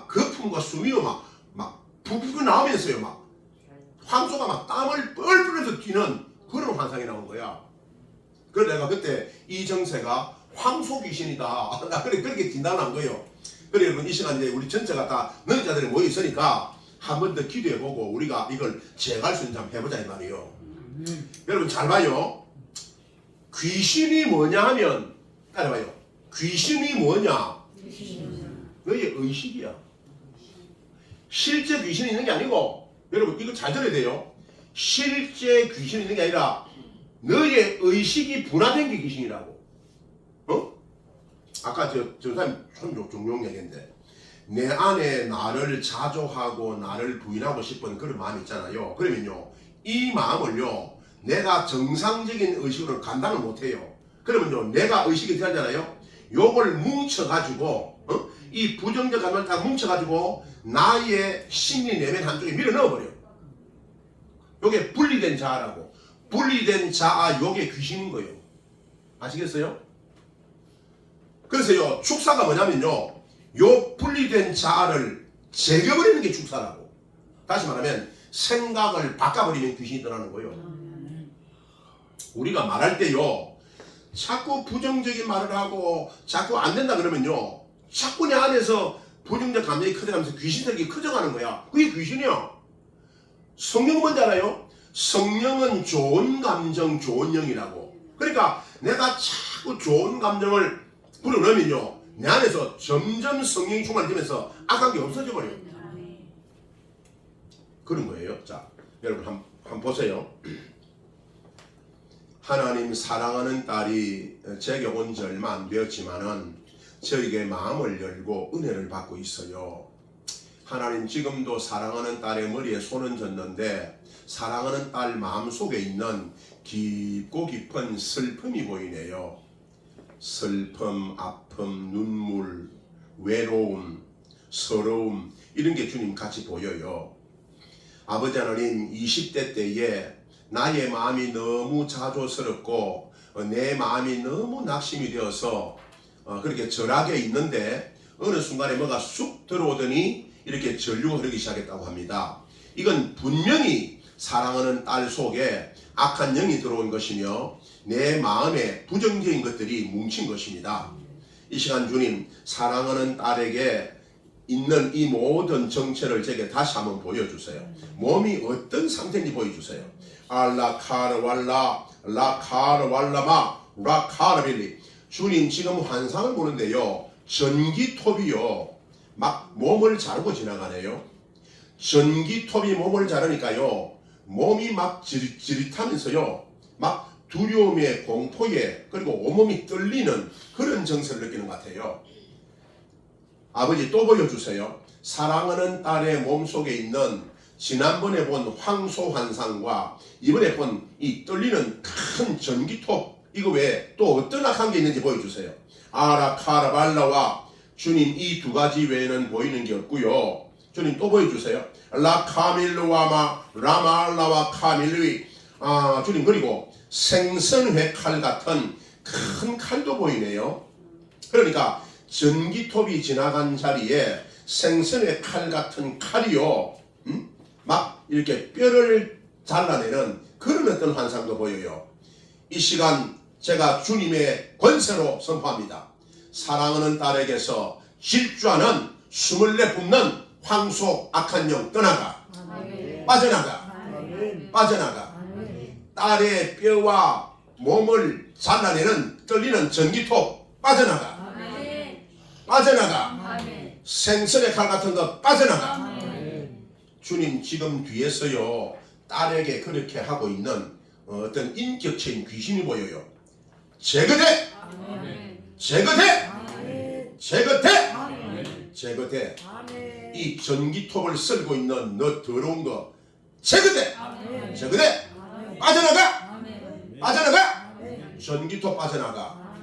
거품과 숨이요 막 부풀어 나오면서요 막 황소가 막 땀을 뻘뻘 흘려서 뛰는 그런 환상이 나온 거야. 그래서 내가 그때 이 정세가 황소 귀신이다 그렇게 진단한 거예요. 그래 여러분, 이 시간에 우리 전체가 다 너희 자들이 모여 있으니까 한 번 더 기도해보고 우리가 이걸 제거할 수 있는지 한번 해보자 이 말이에요. 여러분 잘 봐요. 귀신이 뭐냐 하면 따라봐요. 귀신이 뭐냐? 너의 의식이야. 실제 귀신이 있는 게 아니고, 여러분 이거 잘 들어야 돼요. 실제 귀신이 있는 게 아니라 너의 의식이 분화된 게 귀신이라고. 아까 저 사람 참 종용 얘기인데, 내 안에 나를 자조하고 나를 부인하고 싶은 그런 마음이 있잖아요. 그러면요 이 마음을요 내가 정상적인 의식으로 감당을 못해요. 그러면요 내가 의식이 되잖아요. 요걸 뭉쳐가지고 이 부정적 감정을 다 뭉쳐가지고 나의 심리 내면 한쪽에 밀어 넣어버려요. 요게 분리된 자아라고. 분리된 자아, 요게 귀신인 거예요. 아시겠어요? 그래서요 축사가 뭐냐면요, 요 분리된 자아를 제거버리는 게 축사라고. 다시 말하면 생각을 바꿔버리면 귀신이 떠나는 거예요. 우리가 말할 때요 자꾸 부정적인 말을 하고 자꾸 안 된다 그러면요 자꾸 내 안에서 부정적 감정이 커져가면서 귀신들이 커져가는 거야. 그게 귀신이야. 성령은 뭔지 알아요? 성령은 좋은 감정, 좋은 영이라고. 그러니까 내가 자꾸 좋은 감정을 불어넣으면요 내 안에서 점점 성령이 충만해지면서 악한 게 없어져 버려요. 그런 거예요. 자, 여러분 한번 보세요. 하나님 사랑하는 딸이 제게 온 지 얼마 안 되었지만은 저에게 마음을 열고 은혜를 받고 있어요. 하나님 지금도 사랑하는 딸의 머리에 손은 졌는데 사랑하는 딸 마음속에 있는 깊고 깊은 슬픔이 보이네요. 슬픔, 아픔, 눈물, 외로움, 서러움, 이런 게 주님 같이 보여요. 아버지 하나님, 20대 때에 나의 마음이 너무 자조스럽고 내 마음이 너무 낙심이 되어서 그렇게 절하게 있는데 어느 순간에 뭐가 쑥 들어오더니 이렇게 전류가 흐르기 시작했다고 합니다. 이건 분명히 사랑하는 딸 속에 악한 영이 들어온 것이며 내 마음에 부정적인 것들이 뭉친 것입니다. 이 시간 주님, 사랑하는 딸에게 있는 이 모든 정체를 제게 다시 한번 보여주세요. 몸이 어떤 상태인지 보여주세요. 알라카르왈라 라카르왈라마 라카르빌리. 주님 지금 환상을 보는데요 전기톱이요 막 몸을 자르고 지나가네요. 전기톱이 몸을 자르니까요 몸이 막 지릿하면서요 막 두려움에 공포에 그리고 온몸이 떨리는 그런 정서를 느끼는 것 같아요. 아버지 또 보여주세요. 사랑하는 딸의 몸속에 있는 지난번에 본 황소 환상과 이번에 본 이 떨리는 큰 전기톱, 이거 외에 또 어떤 악한 게 있는지 보여주세요. 아라카라발라와 주님 이 두 가지 외에는 보이는 게 없고요. 주님 또 보여주세요. 라카밀루와마 라말라와 카밀루이. 주님, 그리고 생선회 칼 같은 큰 칼도 보이네요. 그러니까 전기톱이 지나간 자리에 생선의 칼 같은 칼이요, 막 이렇게 뼈를 잘라내는 그런 어떤 환상도 보여요. 이 시간 제가 주님의 권세로 선포합니다. 사랑하는 딸에게서 질주하는 숨을 내뿜는 황소 악한 영 떠나가. 빠져나가. 빠져나가. 딸의 뼈와 몸을 잘라내는 떨리는 전기톱 빠져나가. 빠져나가. 생선의 칼 같은 거 빠져나가. 주님, 지금 뒤에서요 딸에게 그렇게 하고 있는 어떤 인격체인 귀신이 보여요. 제거돼! 제거돼! 제거돼! 제거돼! 이 전기톱을 쓸고 있는 너 더러운 거 제거돼! 제거돼! 빠져나가! 빠져나가! 전기톱 빠져나가.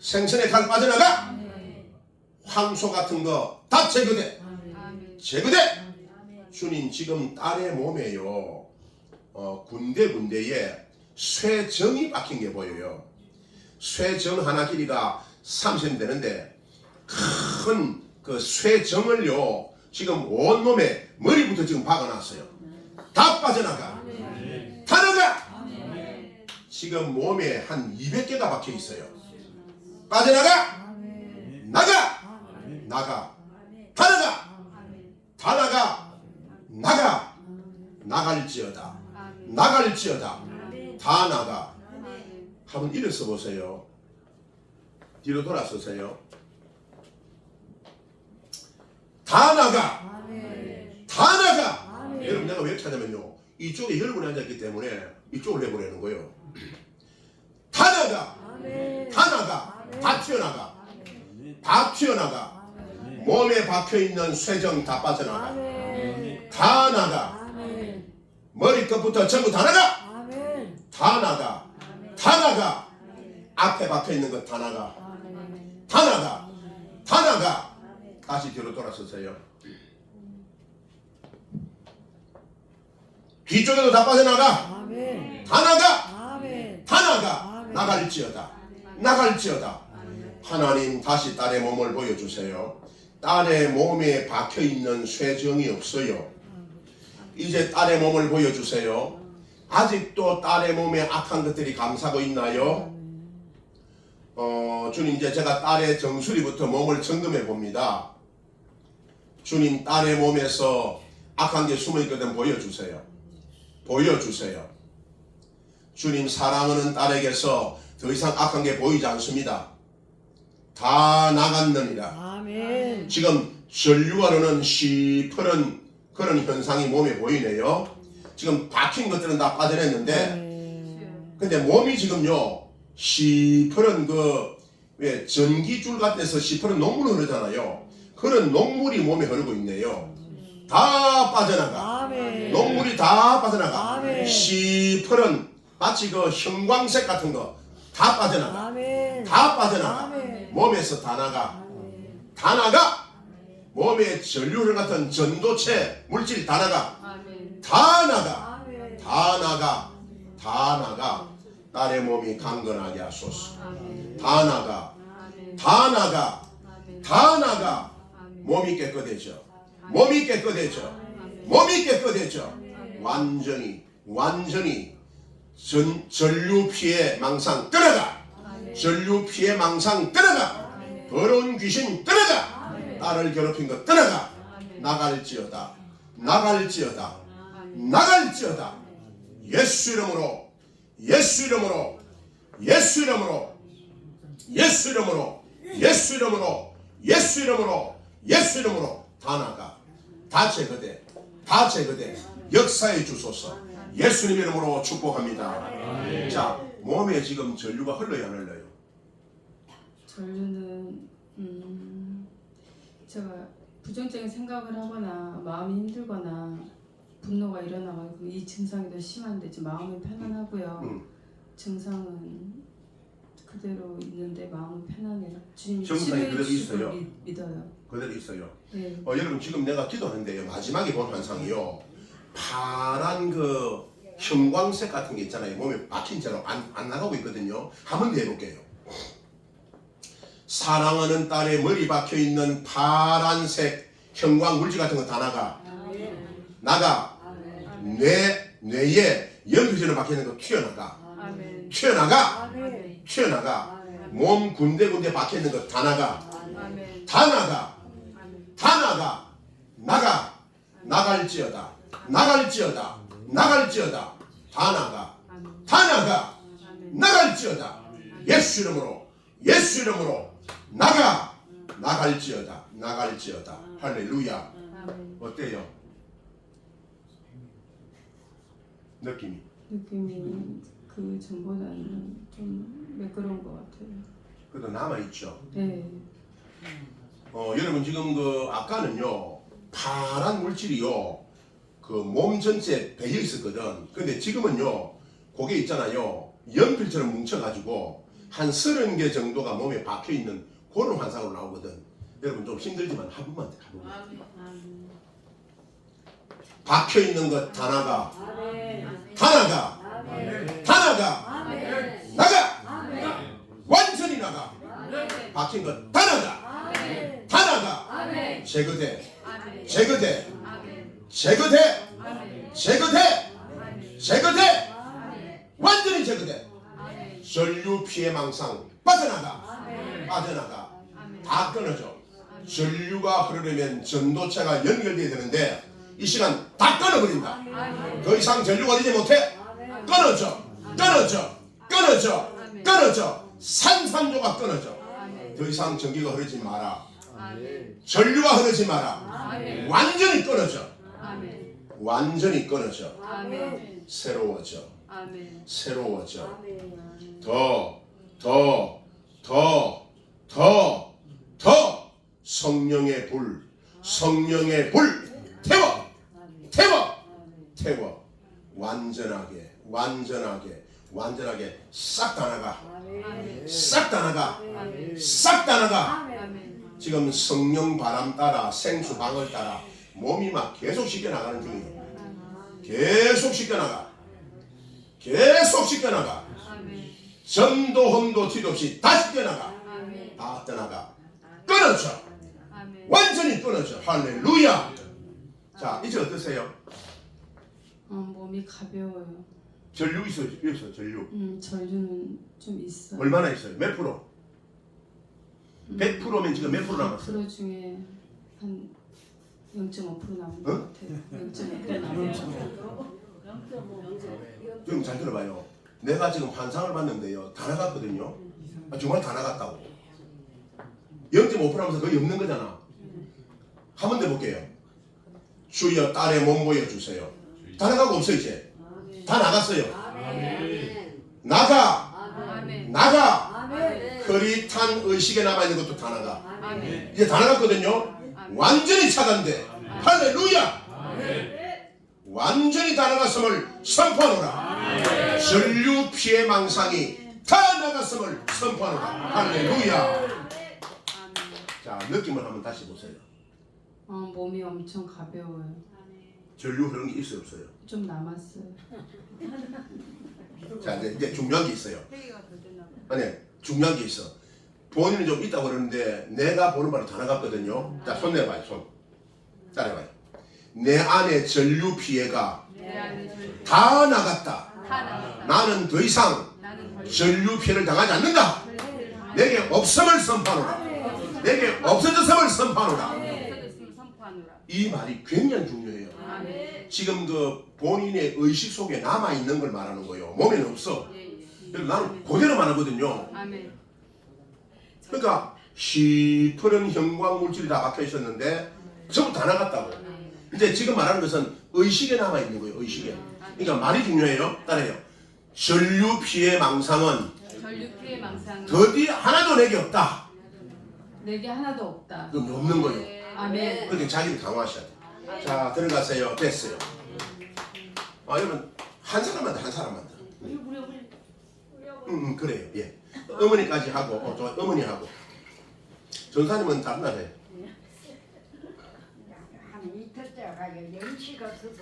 생선의 칼 빠져나가. 황소 같은 거 다 제거돼. 제거돼. 주님, 지금 딸의 몸에요 군데군데에 쇠정이 박힌 게 보여요. 쇠정 하나 길이가 30cm 되는데 큰 그 쇠정을요 지금 온몸에 머리부터 지금 박아놨어요. 다 빠져나가. 다 나가. 지금 몸에 한 200개가 박혀 있어요. 빠져나가. 나가. 나가. 다 나가. 다 나가. 나가. 나갈지어다. 나갈지어다. 다 나가. 한번 일어서 보세요. 뒤로 돌아서세요. 다 나가. 다 나가. 여러분, 내가 왜 찾냐면요, 이쪽에 여러분이 앉았기 때문에 이쪽을 내보내는 거예요. 다 나가. 다 나가. 다 튀어나가. 다 튀어나가. 몸에 박혀있는 쇠정 다 빠져나가. 다 나가. 머리끝부터 전부 다 나가. 다 나가. 다 나가. 앞에 박혀있는 것 다 나가. 다 나가. 다 나가. 다시 뒤로 돌아서세요. 뒤쪽에도 다 빠져나가. 다 나가. 다 나가. 나갈지어다. 나갈지어다. 하나님, 다시 딸의 몸을 보여주세요. 딸의 몸에 박혀있는 쇠정이 없어요. 이제 딸의 몸을 보여주세요. 아직도 딸의 몸에 악한 것들이 감싸고 있나요? 주님, 이제 제가 딸의 정수리부터 몸을 점검해 봅니다. 주님, 딸의 몸에서 악한 게 숨어있거든 보여주세요. 보여주세요. 주님, 사랑하는 딸에게서 더 이상 악한 게 보이지 않습니다. 다 나갔느니라. 아멘. 지금 전류하려는 시퍼런 그런 현상이 몸에 보이네요. 지금 박힌 것들은 다 빠져냈는데, 근데 몸이 지금요 시퍼런 왜 전기줄 같아서 시퍼런 녹물 흐르잖아요. 그런 녹물이 몸에 흐르고 있네요. 다 빠져나가. 아멘. 녹물이 다 빠져나가. 아멘. 시퍼런 마치 그 형광색 같은 거 다 빠져나가. 아멘. 다 빠져나가. 아멘. 몸에서 다 나가. 아멘. 다 나가. 몸에 전류를 같은 전도체 물질이 다 나가. 아멘. 다 나가. 아멘. 다 나가. 다 나가. 딸의 몸이 강건하게 하소서. 아멘. 다 나가. 아멘. 다 나가. 아멘. 다 나가. 아멘. 몸이 깨끗해져. 몸이 깨끗해져. 아멘. 몸이 깨끗해져. 아멘. 완전히 전류 피해 망상 떠나가. 아멘. 전류 피해 망상 떠나가. 아멘. 더러운 귀신 떠나가. 아멘. 딸을 괴롭힌 것 떠나가. 아멘. 나갈지어다. 나갈지어다. 아멘. 나갈지어다. 예수 이름으로, 예수 이름으로, 예수 이름으로, 예수 이름으로, 예수 이름으로, 예수 이름으로, 예수 이름으로 다 나가. 다 제거돼. 다 제거돼. 역사해 주소서. 예수님 이름으로 축복합니다. 아멘. 자, 몸에 지금 전류가 흘러야 안 흘러요? 전류는 제가 부정적인 생각을 하거나 마음이 힘들거나 분노가 일어나면 이 증상이 더 심한데 지금 마음은 편안하고요. 증상은 그대로 있는데 마음은 편안해요. 주님 증상이 치료해 그대로 주실 걸 있어요? 믿어요. 그대로 있어요. 네. 여러분 지금 내가 기도하는데요. 마지막에 본 환상이요. 파란 그 형광색 같은 게 있잖아요. 몸에 박힌 채로 안 나가고 있거든요. 한번 더 해볼게요. 사랑하는 딸의 머리 박혀 있는 파란색 형광 물질 같은 거 다 나가. 나가. 뇌에 연필처럼 박혀 있는 거 튀어나가. 튀어나가. 튀어나가. 몸 군데군데 박혀 있는 거 다 나가. 다 나가. 다 나가. 나가. 나갈지어다. 나갈지어다. 나갈지어다. 다 나가. 다 나가. 나갈지어다. 예수 이름으로. 예수 이름으로. 나가. 나갈지어다. 나갈지어다. 할렐루야. 어때요? 느낌이. 느낌이 그 전보다는 좀 매끄러운 것 같아요. 그래도 남아있죠. 네. 여러분 지금 그 아까는요 파란 물질이요 그 몸 전체에 배어 있었거든. 근데 지금은요 그게 있잖아요 연필처럼 뭉쳐가지고 한 30개 정도가 몸에 박혀 있는 그런 환상으로 나오거든. 여러분 좀 힘들지만 한 번만 더 가보면 박혀 있는 것 다 나가. 다 나가. 다 나가. 나가. 완전히 나가. 박힌 것 다 나가. 다 나가. 제거돼. 제거돼. 제거돼. 제거돼. 제거돼. 완전히 제거돼. 전류 피해 망상 빠져나가. 빠져나가. 다 끊어져. 전류가 흐르려면 전도체가 연결돼야 되는데 이 시간 다 끊어버린다. 더 이상 전류가 되지 못해. 끊어져. 끊어져. 끊어져. 끊어져. 산산조가 끊어져. 더 이상 전기가 흐르지 마라. 전류가 흐르지 마라. 완전히 끊어져. 완전히 끊어져. 새로워져. 새로워져. 더 성령의 불. 성령의 불. 태워. 태워. 태워. 완전하게. 완전하게. 완전하게 싹 다 나가. 싹 다 나가. 싹 다 나가. 지금 성령 바람 따라 생수 방을 따라 몸이 막 계속 씻겨나가는 중이에요. 계속 씻겨나가. 계속 씻겨나가. 전도 험도 티도 없이 다 씻겨나가. 다 떠나가. 끊어져. 완전히 끊어져. 할렐루야. 자 이제 어떠세요? 몸이 가벼워요. 전류 있어요. 전류. 전류는 좀 있어요. 얼마나 있어요? 몇 프로? 100%면 지금 몇 프로 남았어요? 100% 중에 한 0.5% 남은 것 어? 같아요. 0.5% 남은 것 같아요. 좀 잘 들어봐요. 내가 지금 환상을 봤는데요. 다 나갔거든요. 정말 다 나갔다고. 0.5% 하면서 거의 없는 거잖아. 한 번 더 볼게요. 주여 딸의 몸 보여주세요. 다 나가고 없어 이제. 다 나갔어요. 나가. 나가. 흐릿한 의식에 남아있는 것도 다 나가. 이제 다 나갔거든요. 완전히 차단돼. 할렐루야. 완전히 다 나갔음을 선포하노라. 전류 피해 망상이 다 나갔음을 선포하노라. 할렐루야. 자 느낌을 한번 다시 보세요. 몸이 엄청 가벼워요. 전류 흐르는 게 있어요 없어요? 좀 남았어요. 자 이제 중요한 게 있어요. 아니 중요한 게 있어. 본인은 좀 있다고 그러는데 내가 보는 바로 다 나갔거든요. 자 손 내봐요. 손 따라해봐요. 내 안에 전류 피해가 다 나갔다. 나는 더 이상 전류 피해를 당하지 않는다. 내게 없음을 선포하노라. 내게 없어졌음을 선포하노라. 이 말이 굉장히 중요해요. 지금 그 본인의 의식 속에 남아있는 걸 말하는 거예요. 몸에는 없어. 그래서 나는 그대로 말하거든요. 그러니까 시퍼런 형광 물질이 다 박혀 있었는데 전부 다 나갔다고. 이제 지금 말하는 것은 의식에 남아있는 거예요. 의식에. 그러니까 말이 중요해요. 따라해요. 전류 피해 망상은 더디 하나도 내게 없다. 내게 하나도 없다. 그럼 없는 거예요. 아멘. 그렇게 자기를 강화하셔야 돼요. 자, 들어가세요. 됐어요. 여러분, 한 사람만 더. 그래요. 예. 어머니까지 하고, 저 어머니 하고. 전사님은 다른 날 해요. 한 이틀째가 염치가 없어서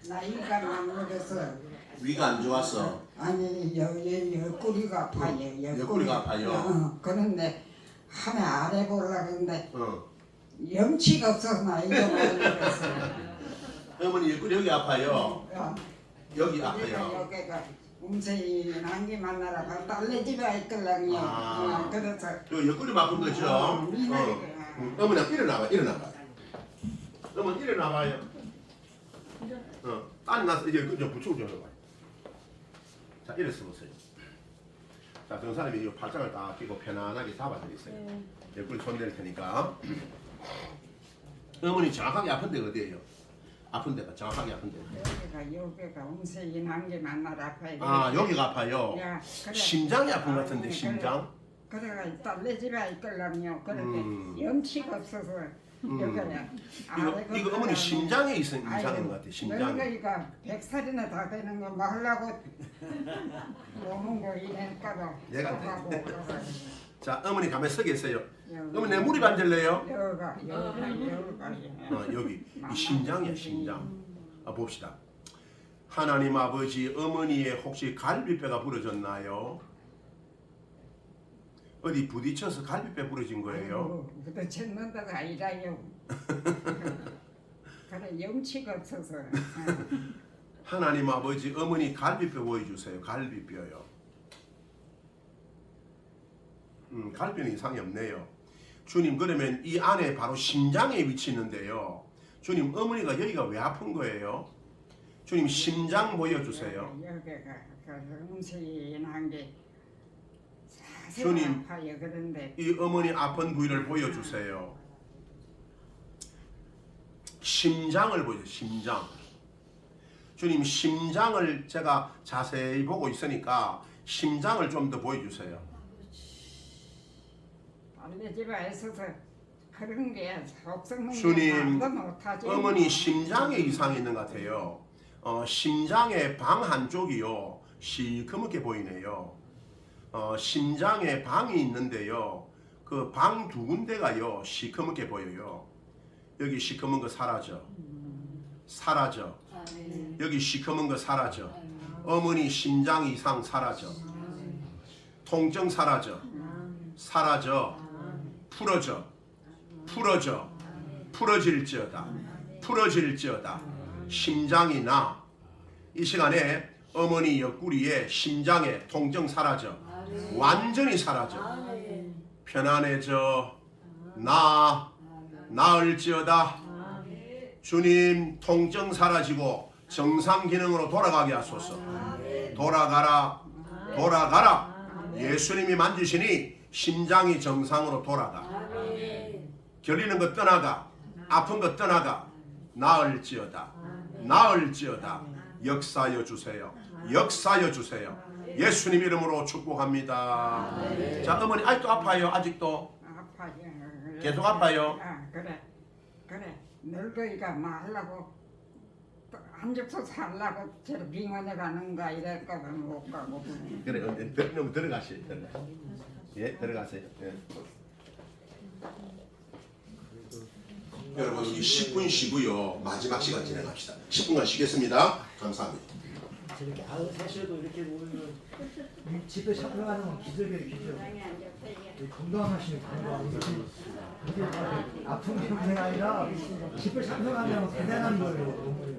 나이가 많아서 위가 안 좋았어. 아니 옆구리가 아파요. 옆구리가 아파요. 그런데 하나 안 해보려고 했는데 어. 염치가 없어서 나이가 많아서 어머니 여기 아파요. 여기 아파요. 여기가 음세이 난기 만나라고 딸내 집에 있걸랑요. 아. 그래서 요 옆구리 아픈 거죠? 어머니 일어나봐. 어머니 일어나봐요. 땀 나서 이제 좀 붙이고 좀 해봐요. 자, 이래서 보세요. 자, 정사님이 이 팔짱을 딱 끼고 편안하게 잡아드리세요. 옆구리 손 댈 테니까. 어머니 정확하게 아픈 데가 어디예요? 아픈 데가 정확하게 아픈 데. 여기가 음세이 난기 만나라 아파요. 아, 여기가 아파요. 야, 그래. 심장이 아픈 것 같은데, 심장? 그래가 딸내 집에 있걸랑요. 그런데 염치가 없어서 여기야. 이거 어머니 심장에 이상인 것 같아. 심장. 그러니까 100살이나 다 되는 거 말라고 노는 거 이럴까봐. 얘가 그래서 자, 어머니 가만히 서 계세요. 여기. 어머니 내 무릎 앉을래요? 여기가 여기 이 심장이야, 심장. 봅시다. 하나님 아버지, 어머니의 혹시 갈비뼈가 부러졌나요? 어디 부딪혀서 갈비뼈 부러진 거예요? 부딪혔는 데가 아니라요. 그래 염치가 없어서. 하나님 아버지, 어머니 갈비뼈 보여주세요. 갈비뼈요. 갈비뼈는 이상이 없네요. 주님, 그러면 이 안에 바로 심장에 위치했는데요. 주님, 어머니가 여기가 왜 아픈 거예요? 주님, 심장 보여주세요. 여기가 음식이한 게 주님, 아파요. 그런데 이 어머니 아픈 부위를 보여주세요. 심장을 보여주세요. 심장. 주님, 심장을 제가 자세히 보고 있으니까 심장을 좀 더 보여주세요. 딸내 집에 있어서 그런 게 없었는 게 주님, 말도 못하지. 어머니 심장에 이상이 있는 것 같아요. 심장의 방 한쪽이요, 시커멓게 보이네요. 심장에 방이 있는데요, 그 방 두 군데가요 시커멓게 보여요. 여기 시커먼 거 사라져. 여기 시커먼 거 사라져. 어머니 심장 이상 사라져. 통증 사라져. 풀어질지어다. 심장이 나. 이 시간에 어머니 옆구리에 심장에 통증 사라져. 완전히 사라져. 편안해져. 나을지어다. 주님, 통증 사라지고 정상 기능으로 돌아가게 하소서. 돌아가라. 예수님이 만지시니 심장이 정상으로 돌아가. 결리는 것 떠나가. 아픈 것 떠나가. 나을지어다. 역사여 주세요. 예수님 이름으로 축복합니다. 자, 어머니 아직도 아파요? 아직도? 아파요. 계속 아파요? 그래. 늙으니까 말라고 앉아서 살라고 저 병원에 가는가 이럴까봐 못 가고. 그래, 너무 들어가세요. 예, 들어가세요. 예. 여러분, 우리 10분 쉬고요. 마지막 시간 진행합시다. 10분간 쉬겠습니다. 감사합니다. 저렇게 사실도 이렇게 보면 집에 참여하는 건 기적이에요. 건강하시는 건강. 이게 아픈 병이 아니라 집에 참여하면 대단한 거예요.